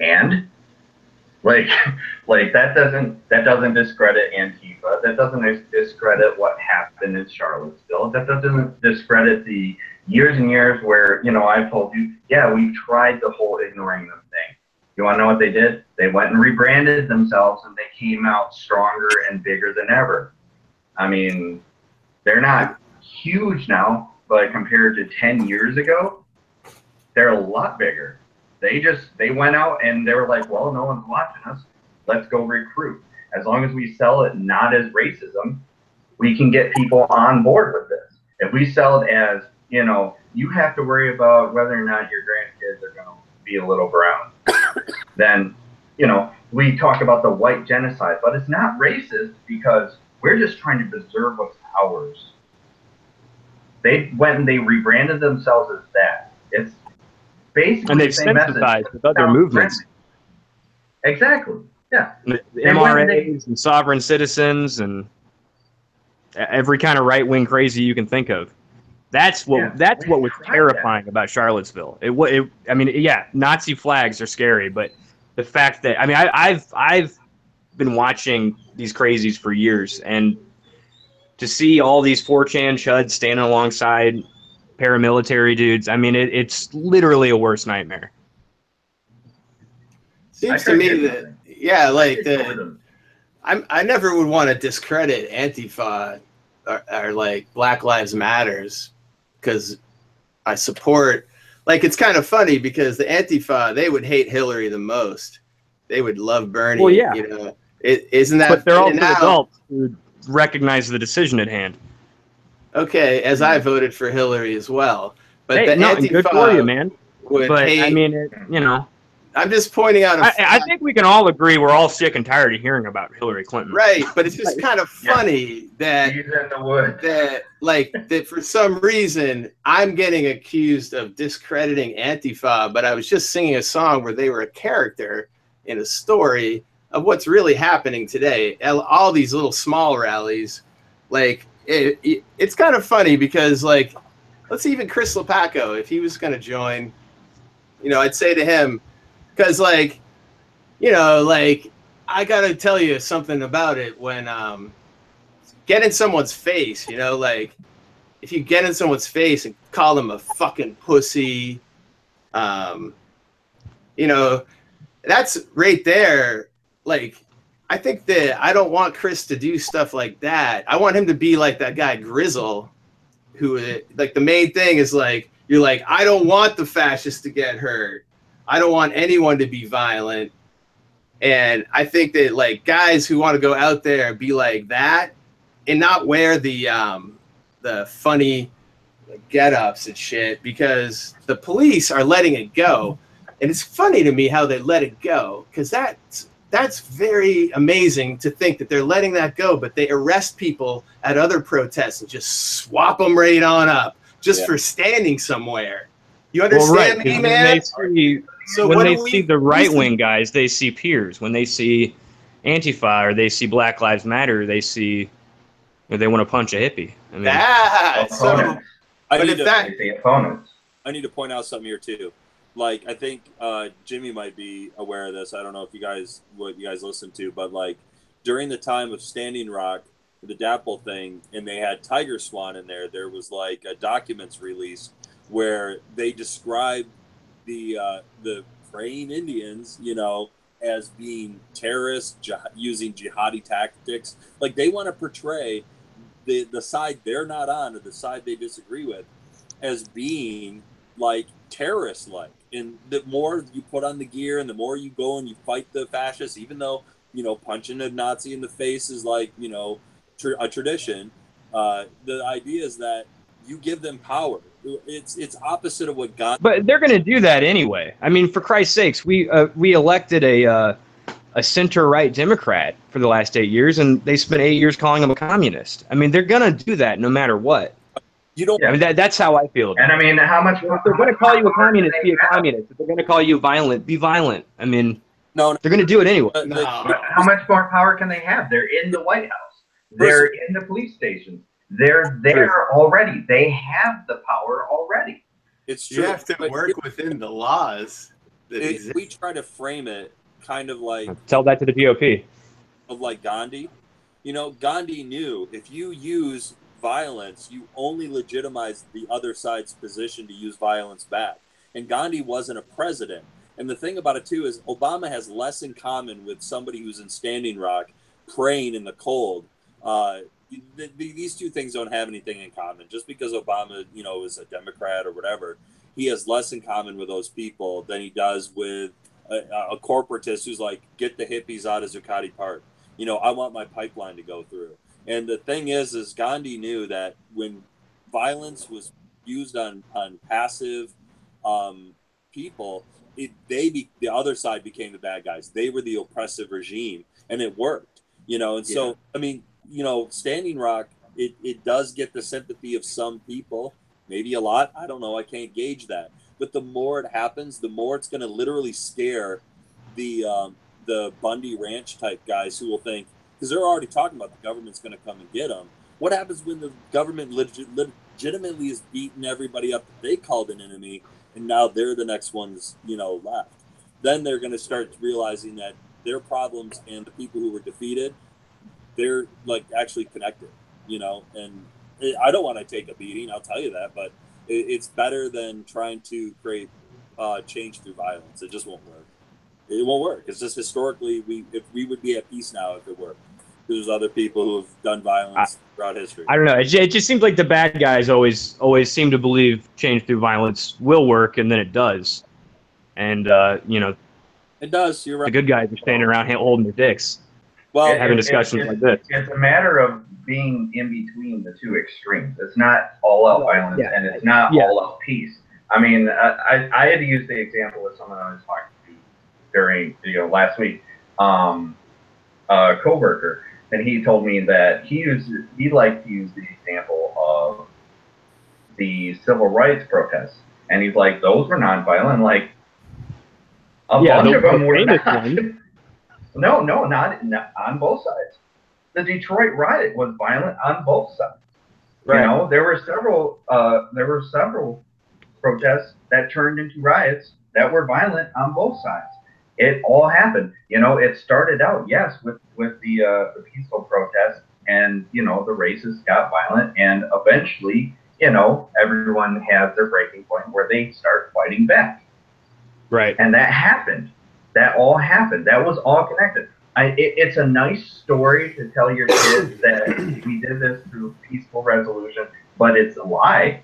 and like that doesn't discredit Antifa. That doesn't discredit what happened in Charlottesville. That doesn't discredit the years and years where, I've told you, yeah, we tried the whole ignoring them thing. You want to know what they did? They went and rebranded themselves and they came out stronger and bigger than ever. I mean, they're not huge now, but compared to 10 years ago, they're a lot bigger. They went out and they were like, well, no one's watching us. Let's go recruit. As long as we sell it not as racism, we can get people on board with this. If we sell it as, you have to worry about whether or not your grandkids are going to be a little brown, then, we talk about the white genocide, but it's not racist because we're just trying to preserve what's ours. They went and they rebranded themselves as that. It's basically and they've the same sympathized message with other movements. Exactly. Yeah. The MRAs and sovereign citizens and every kind of right-wing crazy you can think of. That's what was terrifying about Charlottesville. Nazi flags are scary, but the fact that I've been watching these crazies for years, and to see all these 4chan chuds standing alongside paramilitary dudes, it's literally a worst nightmare. Seems to me that I never would want to discredit Antifa or like Black Lives Matters because I support. Like, it's kind of funny because the Antifa, they would hate Hillary the most. They would love Bernie. Well, yeah. Isn't that? But they're also adults who recognize the decision at hand. Okay, as I voted for Hillary as well. But Antifa good for you, man. Would hate, I'm just pointing out. I think we can all agree we're all sick and tired of hearing about Hillary Clinton. Right, but it's just kind of funny that for some reason I'm getting accused of discrediting Antifa, but I was just singing a song where they were a character in a story of what's really happening today. All these little small rallies, it's kind of funny because let's even Chris Lepaco, if he was going to join, I'd say to him. Because, I I gotta tell you something about it. When get in someone's face, you know, like if you get in someone's face and call them a fucking pussy, you know, that's right there. Like, I think that I don't want Chris to do stuff like that. I want him to be like that guy Grizzle, who, like, the main thing is like, you're like, I don't want the fascists to get hurt. I don't want anyone to be violent. And I think that, like, guys who want to go out there and be like that and not wear the funny get-ups and shit, because the police are letting it go. And it's funny to me how they let it go, because that's very amazing to think that they're letting that go, but they arrest people at other protests and just swap them right on up just for standing somewhere. You understand me, man? When they see the right-wing guys, they see peers. When they see Antifa or they see Black Lives Matter, they see they want to punch a hippie. I mean, I need to point out something here too. Like, I think Jimmy might be aware of this. I don't know if what you guys listen to, but like during the time of Standing Rock, the DAPL thing, and they had Tiger Swan in there, there was like a documents released where they described the praying Indians, you know, as being terrorists, using jihadi tactics. Like, they want to portray the side they're not on or the side they disagree with as being like terrorist-like. And the more you put on the gear and the more you go and you fight the fascists, even though, you know, punching a Nazi in the face is like, you know, a tradition, the idea is that you give them power. It's opposite of what God. But they're going to do that anyway. I mean, for Christ's sakes, we elected a center-right Democrat for the last 8 years, and they spent 8 years calling him a communist. I mean, they're going to do that no matter what. You don't. I mean, that's how I feel about it. And I mean, how much? If they're going to call you a communist, be a communist. If they're going to call you violent, be violent. I mean, no, they're going to do it anyway. But how much more power can they have? They're in the White House. They're in the police stations. They're there already. They have the power already. It's true. You have to work within the laws. We try to frame it kind of like, tell that to the GOP. Of like Gandhi. You know, Gandhi knew if you use violence, you only legitimize the other side's position to use violence back. And Gandhi wasn't a president. And the thing about it too is Obama has less in common with somebody who's in Standing Rock praying in the cold. These two things don't have anything in common. Just because Obama, you know, is a Democrat or whatever, he has less in common with those people than he does with a corporatist who's like, get the hippies out of Zuccotti Park. You know, I want my pipeline to go through. And the thing is Gandhi knew that when violence was used on passive people, the other side became the bad guys. They were the oppressive regime, and it worked. You know, and so I mean, you know, Standing Rock, it does get the sympathy of some people, maybe a lot. I don't know. I can't gauge that. But the more it happens, the more it's going to literally scare the Bundy Ranch type guys who will think, because they're already talking about the government's going to come and get them. What happens when the government legitimately is beating everybody up that they called an enemy, and now they're the next ones, you know, left? Then they're going to start realizing that their problems and the people who were defeated, they're like actually connected, you know. And I don't want to take a beating, I'll tell you that, but it's better than trying to create change through violence. It just won't work. It won't work. It's just historically, we would be at peace now if it worked. There's other people who have done violence throughout history. I don't know. It just seems like the bad guys always seem to believe change through violence will work, and then it does. And you know, it does. You're right. The good guys are standing around holding their dicks, having discussions like this. It's a matter of being in between the two extremes. It's not all out violence, and it's not all out peace. I mean, I had to use the example of someone I was talking to during, you know, last week, a coworker, and he told me that he liked to use the example of the civil rights protests, and he's like, those were nonviolent. Like, a bunch of them were not. No, not on both sides. The Detroit riot was violent on both sides. Right. You know, there were several protests that turned into riots that were violent on both sides. It all happened. You know, it started out, yes, with the peaceful protests, and you know, the races got violent, and eventually, you know, everyone has their breaking point where they start fighting back. Right. And that happened. That all happened. That was all connected. It's a nice story to tell your kids that we did this through peaceful resolution, but it's a lie.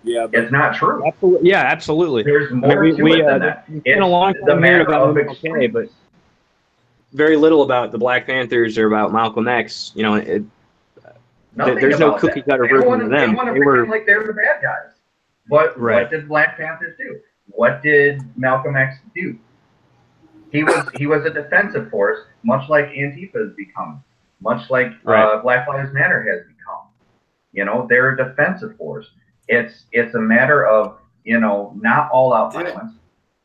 Yeah, but it's not true. Absolutely. Yeah, absolutely. There's more to it than that. It's been a long time hearing about MLK, but very little about the Black Panthers or about Malcolm X. You know, there's no cookie cutter version of them. They want to pretend like they're the bad guys. But what did Black Panthers do? What did Malcolm X do? He was a defensive force, much like Antifa has become, much like Black Lives Matter has become. You know, they're a defensive force. It's a matter of, you know, not all out violence,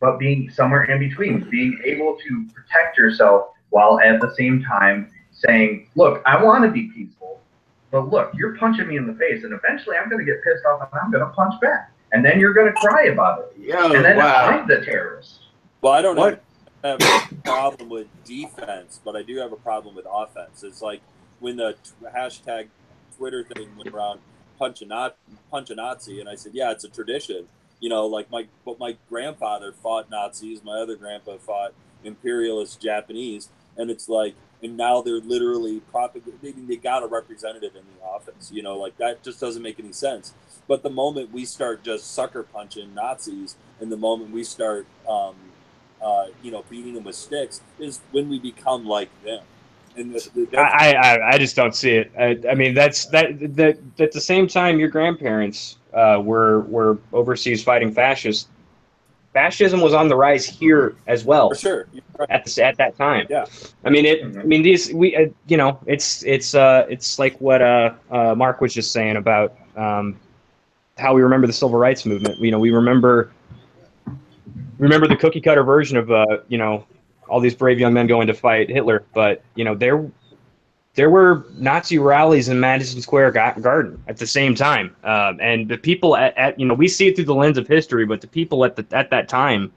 but being somewhere in between, being able to protect yourself while at the same time saying, look, I want to be peaceful, but look, you're punching me in the face, and eventually I'm going to get pissed off and I'm going to punch back. And then you're going to cry about it. And then I'm the terrorist. Well, I don't have a problem with defense, but I do have a problem with offense. It's like when the hashtag Twitter thing went around, punch a Nazi, and I said, yeah, it's a tradition. You know, like my grandfather fought Nazis, my other grandpa fought imperialist Japanese, and it's like, and now they're literally propagating. They got a representative in the office. You know, like that just doesn't make any sense. But the moment we start just sucker punching Nazis, and the moment we start, you know, beating them with sticks, is when we become like them. And I just don't see it. I mean, that at the same time, your grandparents were overseas fighting fascists. Fascism was on the rise here as well. For sure, at that time. Yeah. I mean, you know, it's like what Mark was just saying about how we remember the civil rights movement. You know, we remember the cookie cutter version of you know, all these brave young men going to fight Hitler, but you know, there were Nazi rallies in Madison Square Garden at the same time, and the people at you know, we see it through the lens of history, but the people at that time,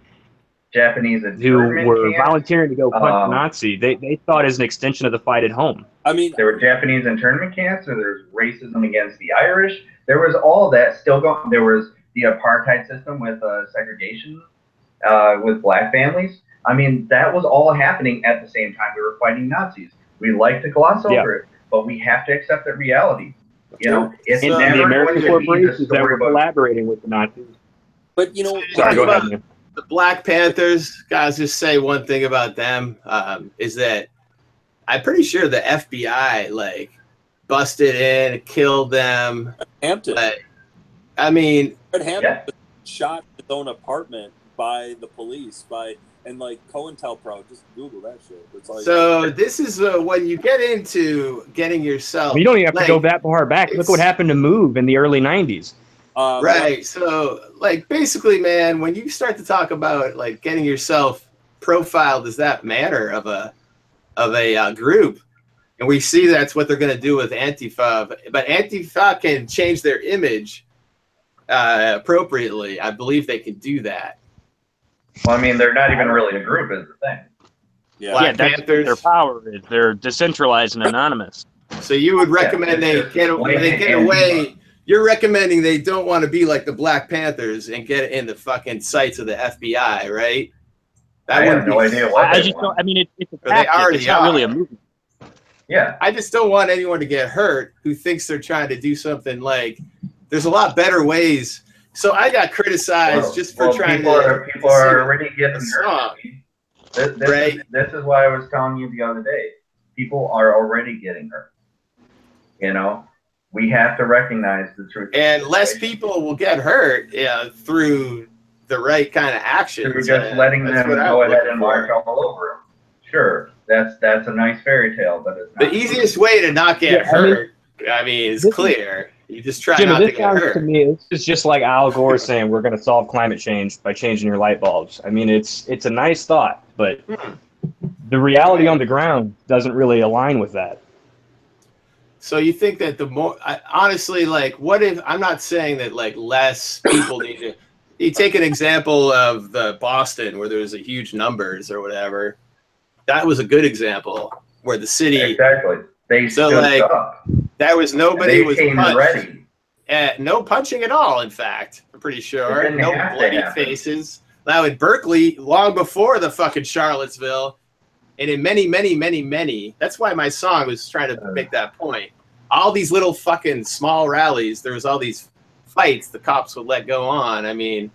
Japanese who were volunteering to go punch Nazi, they thought as an extension of the fight at home. I mean, there were Japanese internment camps, and there's racism against the Irish. There was all that still going. There was the apartheid system with segregation with black families. I mean, that was all happening at the same time. We were fighting Nazis. We like to gloss over it, but we have to accept that reality. You know, it's never the American going to be the corporations that were collaborating with the Nazis. But you know, sorry, go ahead, man. The Black Panthers, guys, just say one thing about them is that I'm pretty sure the FBI like busted in, killed them. Hampton. But, I mean, Hampton was shot in his own apartment by the police and like COINTELPRO, just Google that shit. It's like, so this is when you get into getting yourself. Well, you don't even have to go that far back. Look what happened to Move in the early '90s. Right. So, like, basically, man, when you start to talk about like getting yourself profiled as that manner of a group, and we see that's what they're going to do with Antifa, but Antifa can change their image appropriately. I believe they can do that. Well, I mean, they're not even really a group, is the thing. Yeah, Black Panthers. Their power is they're decentralized and anonymous. So you would recommend they get away. You're recommending they don't want to be like the Black Panthers and get in the fucking sights of the FBI, right? I have no idea what I just don't. I mean, it's a tactic. They already it's not really a movement. Yeah. I just don't want anyone to get hurt who thinks they're trying to do something like. There's a lot better ways. So I got criticized just for trying people are already getting hurt. This is why I was telling you the other day. People are already getting hurt. You know, we have to recognize the truth. And less people will get hurt through the right kind of action. Through just letting them go ahead and march all over them. Sure, that's a nice fairy tale, but it's not the easiest way to not get hurt. I mean, is clear. You just try not to get hurt. To me, it's just like Al Gore saying we're going to solve climate change by changing your light bulbs. I mean, it's a nice thought, but the reality on the ground doesn't really align with that. So you think that the more, honestly, like, what if, I'm not saying that like less people need to, You take an example of the Boston where there was a huge numbers or whatever. That was a good example where the city exactly. They so stood like up. there was nobody was came punched. ready. No punching at all. In fact, I'm pretty sure no bloody faces. Now in Berkeley, long before the fucking Charlottesville, and in many. That's why my song was trying to make that point. All these little fucking small rallies, there was all these fights the cops would let go on. I mean,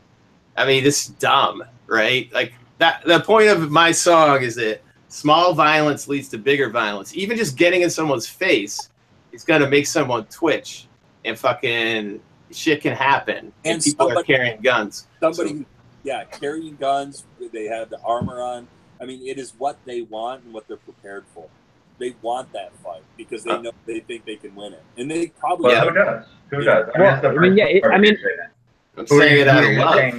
this is dumb, right? Like that. The point of my song is that small violence leads to bigger violence. Even just getting in someone's face is gonna make someone twitch, and fucking shit can happen. And people are carrying guns. Carrying guns. They have the armor on. I mean, it is what they want and what they're prepared for. They want that fight because they know they think they can win it, and they probably. Who does? Who does? Well, I'm saying it out of love.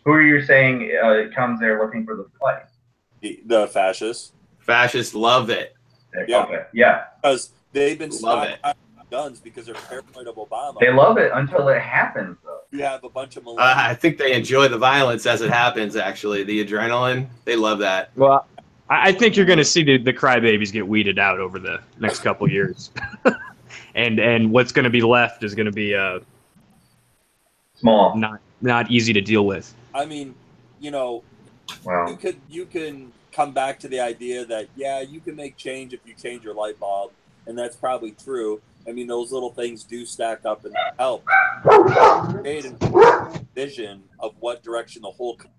Who are you saying comes there looking for the fight? The fascists. Fascists love it. Yeah, okay. Yeah, because they've been stopping guns because they're paranoid of Obama. They love it until it happens, though. You have a bunch of I think they enjoy the violence as it happens. Actually, the adrenaline, they love that. Well, I think you're going to see the crybabies get weeded out over the next couple years, and what's going to be left is going to be small, not easy to deal with. I mean, you can come back to the idea that you can make change if you change your light bulb, and that's probably true. I mean, those little things do stack up and help create a vision of what direction the whole country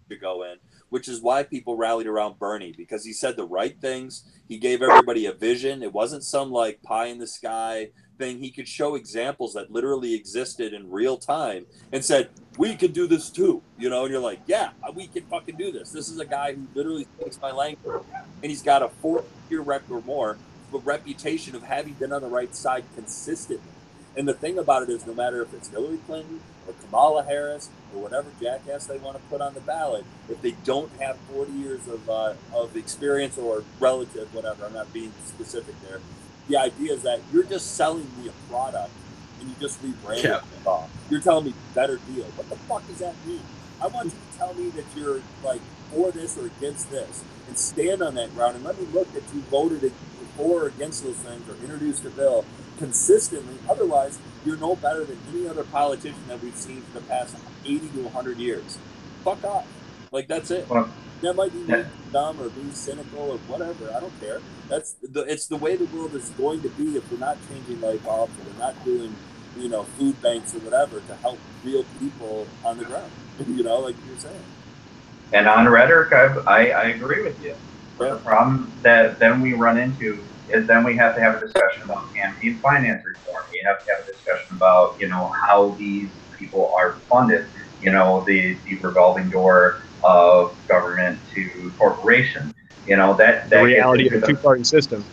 should go in, which is why people rallied around Bernie, because he said the right things. He gave everybody a vision. It wasn't some like pie in the sky thing. He could show examples that literally existed in real time and said, we could do this too, and you're like, yeah, we can fucking do this. This is a guy who literally speaks my language, and he's got a 4-year record or more, a reputation of having been on the right side consistently. And the thing about it is, no matter if it's Hillary Clinton or Kamala Harris or whatever jackass they want to put on the ballot, if they don't have 40 years of experience or relative, whatever, I'm not being specific there, the idea is that you're just selling me a product and you just rebrand it off. You're telling me better deal. What the fuck does that mean? I want you to tell me that you're like for this or against this, and stand on that ground and let me look that you voted for or against those things or introduced a bill consistently. Otherwise, you're no better than any other politician that we've seen for the past 80 to 100 years. Fuck off. Like, that's it. That might be dumb or being cynical or whatever. I don't care. It's the way the world is going to be if we're not changing light bulbs or we're not doing, food banks or whatever to help real people on the ground. Like you're saying. And on rhetoric, I agree with you. But the problem that then we run into is then we have to have a discussion about campaign finance reform. We have to have a discussion about, how these people are funded, the revolving door of government to corporation. That the reality of the two-party system.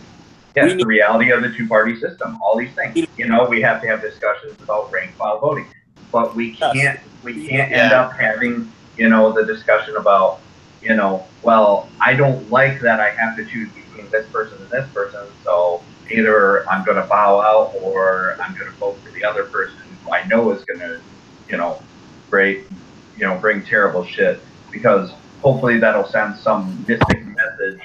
Yes, the reality of the two-party system. All these things. We have to have discussions about rank file voting, but we can't end up having the discussion about well, I don't like that I have to choose between this person and this person, so either I'm going to bow out or I'm going to vote for the other person who I know is going to bring terrible shit, because hopefully that'll send some mystic message.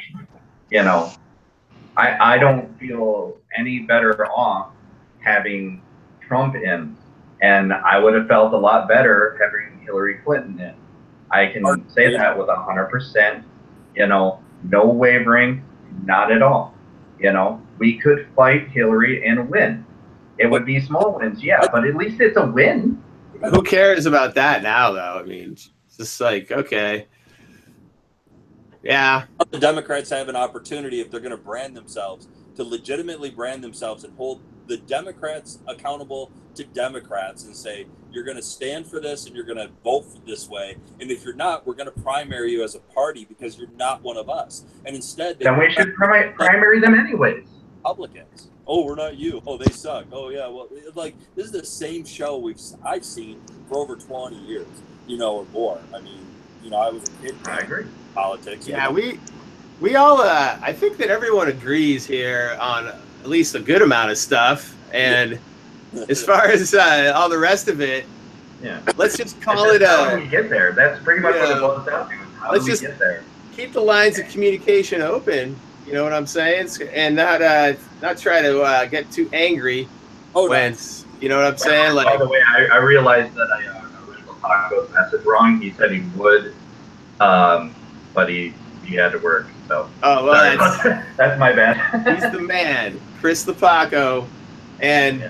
I don't feel any better off having Trump in, and I would have felt a lot better having Hillary Clinton in. I can say that with 100%, no wavering, not at all. We could fight Hillary and win. It would be small wins, yeah, but at least it's a win. Who cares about that now, though? I mean, it's just like, okay. Yeah. The Democrats have an opportunity, if they're going to brand themselves, to legitimately brand themselves and hold the Democrats accountable to Democrats and say, you're going to stand for this and you're going to vote this way. And if you're not, we're going to primary you as a party because you're not one of us. And instead, then we should primary them anyways. Republicans. Oh, we're not you. Oh, they suck. Oh, yeah. Well, like, this is the same show I've seen for over 20 years, or more. I mean, I was a kid. I agree. Politics. Yeah, we all, I think that everyone agrees here on at least a good amount of stuff. And as far as all the rest of it, Yeah. Let's just call it how do we get there? That's pretty much what it boils down to. How do we get there? Keep the lines of communication open. You know what I'm saying? And not try to get too angry. When you know what I'm saying? Like, by the way, I realized that I original Taco's message wrong. He said he would, but he had to work. So that's my bad. He's the man, Chris the Paco, and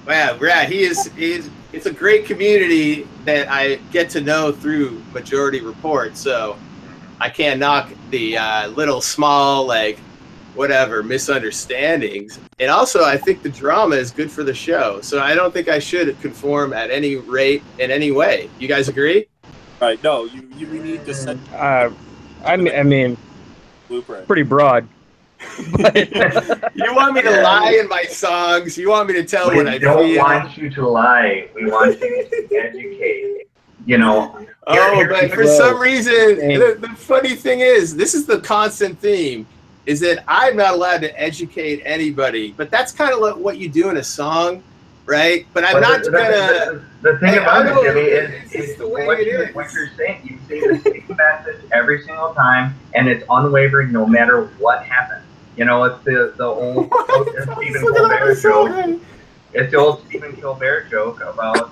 wow, he's it's a great community that I get to know through Majority Report. So I can't knock the little small like whatever misunderstandings. And also, I think the drama is good for the show. So I don't think I should conform at any rate in any way. You guys agree? Right. No, you need to set. I mean, blueprint. Pretty broad. You want me to lie in my songs? You want me to tell what I feel? We don't want you to lie. We want you to educate. You know. But for some reason, the funny thing is, this is the constant theme. Is that I'm not allowed to educate anybody, but that's kind of what you do in a song, right? But I'm not gonna. The thing about it, Jimmy, is the way it is. What you're saying, you say the same message every single time, and it's unwavering no matter what happens. You know, it's the old Stephen Colbert joke. It's the old Stephen Colbert joke about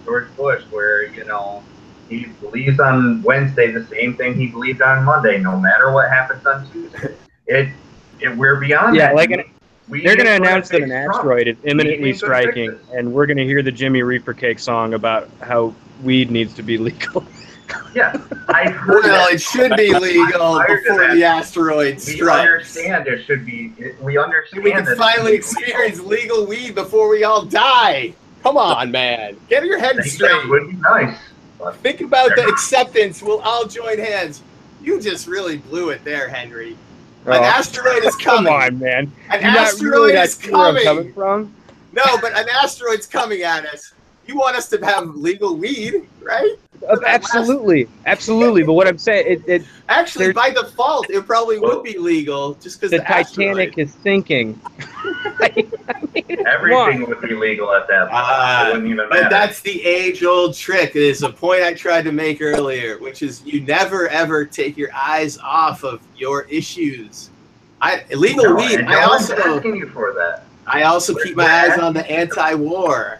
George Bush, where he believes on Wednesday the same thing he believed on Monday, no matter what happens on Tuesday. We're beyond that. Like they're going to announce that an asteroid is imminently striking, and we're going to hear the Jimmy Reefercake song about how weed needs to be legal. Yeah, I've heard it should be legal before the asteroid strikes. We understand it should be. We understand. We can finally experience legal weed before we all die. Come on, man. Get your head straight. That would be nice. Think about the acceptance. We'll all join hands. You just really blew it there, Henry. An asteroid is coming. Come on, man. An asteroid is coming. Coming from? No, but an asteroid's coming at us. You want us to have legal weed, right? Absolutely. Absolutely. But what I'm saying, actually, by default, it probably would be legal just because the Titanic is sinking. Everything would be legal at that point. It wouldn't even matter. But that's the age-old trick. It is a point I tried to make earlier, which is you never, ever take your eyes off of your issues. Illegal weed, I also asking you for that. I also keep my eyes on the anti-war,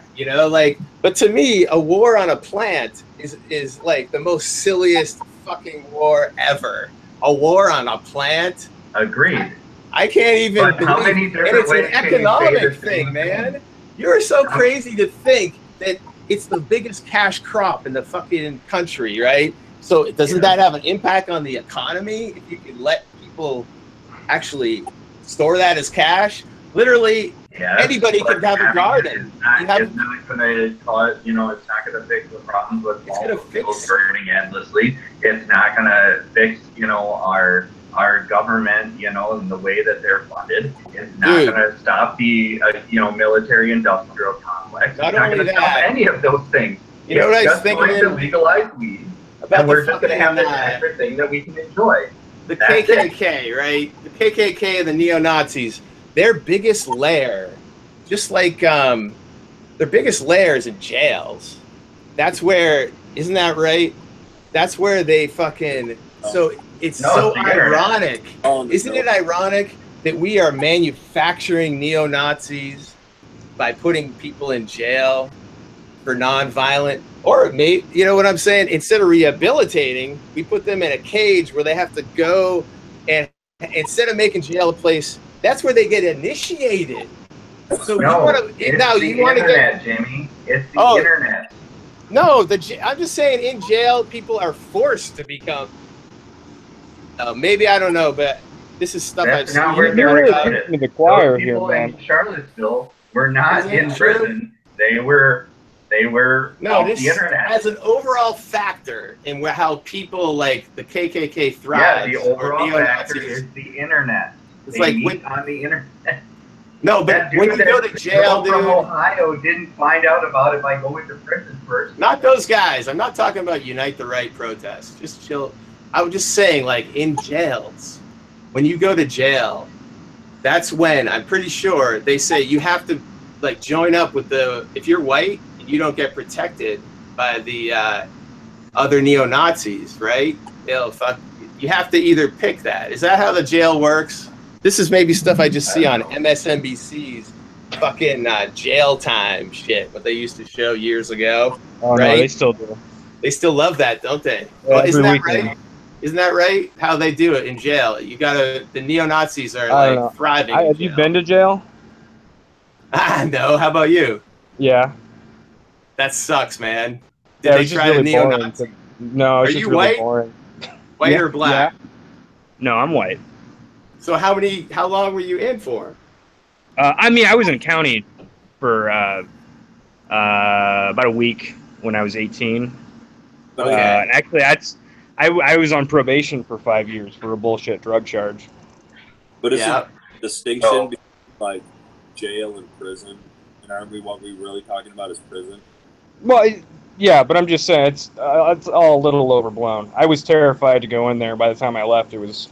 but to me, a war on a plant is like the most silliest fucking war ever. A war on a plant? Agreed. I can't even believe how many different ways it's an economic thing, man. You're so crazy to think that it's the biggest cash crop in the fucking country, right? So doesn't that have an impact on the economy if you can let people actually store that as cash? Literally, anybody can have a garden. It's not going to cause, it's not going to fix the problems with people burning endlessly. It's not going to fix, our government, and the way that they're funded. It's not going to stop the, military-industrial complex. Not it's not only going to stop any of those things. You know what I was thinking? It's just going to legalize weed. And we're just going to have this extra thing that we can enjoy. The KKK, right? The KKK and the neo-Nazis. Their biggest lair, just like their biggest lair is in jails. That's where, isn't that right? That's where they fucking. So it's so ironic. Isn't it ironic that we are manufacturing neo-Nazis by putting people in jail for non-violent, or maybe, you know what I'm saying? Instead of rehabilitating, we put them in a cage where they have to go, and instead of making jail a place. That's where they get initiated. So you want to get Jimmy. It's the internet. No, I'm just saying in jail people are forced to become. Maybe I don't know, but this is stuff I've seen. Really the choir here, man. In Charlottesville were not in prison. They were off the internet. As an overall factor in how people like the KKK thrive. Yeah, the overall factor is the internet. It's like on the internet. No, but when you go to jail, dude, from Ohio didn't find out about it by going to prison first. Not those guys. I'm not talking about Unite the Right protests. Just chill. I was just saying, like in jails, when you go to jail, that's when I'm pretty sure they say you have to like join up with if you're white and you don't get protected, by the other neo-Nazis, right? You have to either pick that. Is that how the jail works? This is maybe stuff I just see on MSNBC's fucking jail time shit, what they used to show years ago. Oh, right? No, they still do. They still love that, don't they? Yeah, well, isn't that weekend. right? Isn't that right? How they do it in jail? The neo-Nazis are I don't know. thriving. Have you been to jail? No. How about you? Yeah. That sucks, man. Did Yeah, they it's just try really to neo-Nazi? boring. No, it's Are just you really white? boring. White or black? Yeah. No, I'm white. So how long were you in for? I mean, I was in county for about a week when I was 18. Okay. Actually, I was on probation for 5 years for a bullshit drug charge. But is Yeah. there a distinction between like jail and prison? And aren't we what we're really talking about is prison? Well, yeah, but I'm just saying it's all a little overblown. I was terrified to go in there. By the time I left, it was,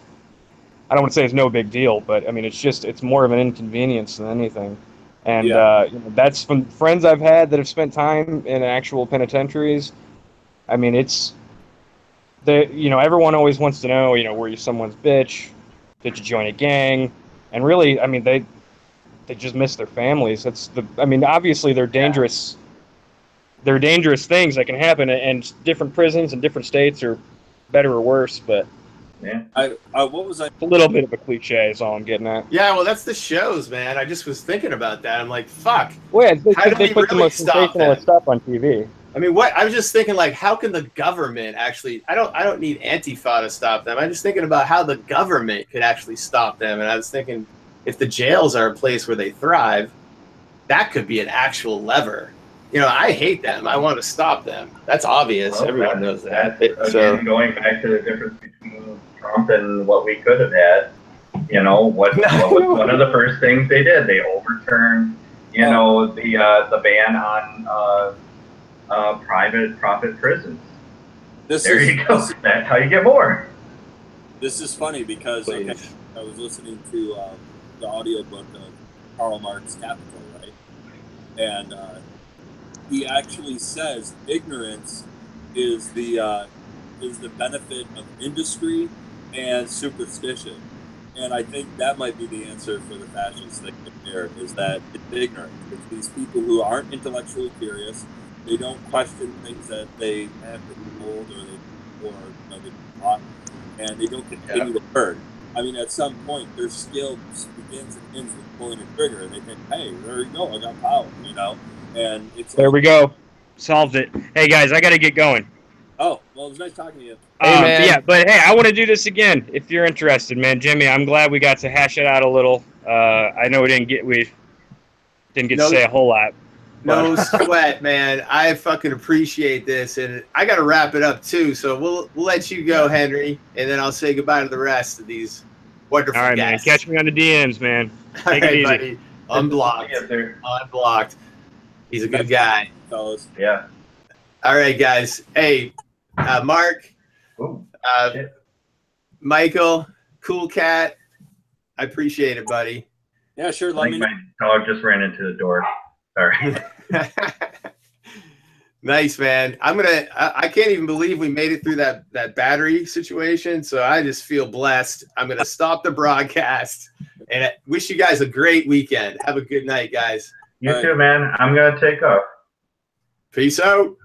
I don't want to say it's no big deal, but I mean it's more of an inconvenience than anything. And you know, that's from friends I've had that have spent time in actual penitentiaries. I mean, you know, everyone always wants to know, you know, were you someone's bitch? Did you join a gang? And really, I mean, they just miss their families. I mean, obviously they're dangerous. There are dangerous things that can happen, and different prisons in different states are better or worse. But yeah, what was I? A little bit of a cliche is all I'm getting at. Yeah, well, that's the shows, man. I just was thinking about that. I'm like, fuck. Well, yeah, how do they put really the most sensationalist stuff on TV. I mean, what I was just thinking, like, how can the government actually? I don't need Antifa to stop them. I'm just thinking about how the government could actually stop them. And I was thinking, if the jails are a place where they thrive, that could be an actual lever. You know, I hate them. I want to stop them. That's obvious. Well, everyone knows that. Again, going back to the difference between Trump and what we could have had, you know, what was one of the first things they did? They overturned, you know, the ban on private profit prisons. There you go. That's how you get more. This is funny because I was listening to the audiobook of Karl Marx Capital, right? And he actually says ignorance is the benefit of industry and superstition. And I think that might be the answer for the fascists thing there, is that it's ignorance. It's these people who aren't intellectually curious. They don't question things that they have been told or they've been taught, and they don't continue to learn. I mean, at some point, their skill begins and ends with pulling a trigger, and they think, "Hey, there you go, I got power," you know. And it's there we go, solved it. Hey guys, I got to get going. Oh, well, it was nice talking to you. Hey, man. Yeah, but hey, I want to do this again if you're interested, man. Jimmy, I'm glad we got to hash it out a little. I know we didn't get to say a whole lot. No sweat, man. I fucking appreciate this, and I got to wrap it up too. So we'll let you go, Henry, and then I'll say goodbye to the rest of these wonderful All right, guests. man. Catch me on the DMs, man. Take it easy. Buddy. Unblocked. Unblocked. He's a good guy. Fellas. Yeah. All right, guys. Hey, Mark, Michael, Cool Cat. I appreciate it, buddy. Yeah, sure. My dog just ran into the door. Sorry. Nice, man. I can't even believe we made it through that battery situation. So I just feel blessed. I'm going to stop the broadcast and I wish you guys a great weekend. Have a good night, guys. You too, man. I'm going to take off. Peace out.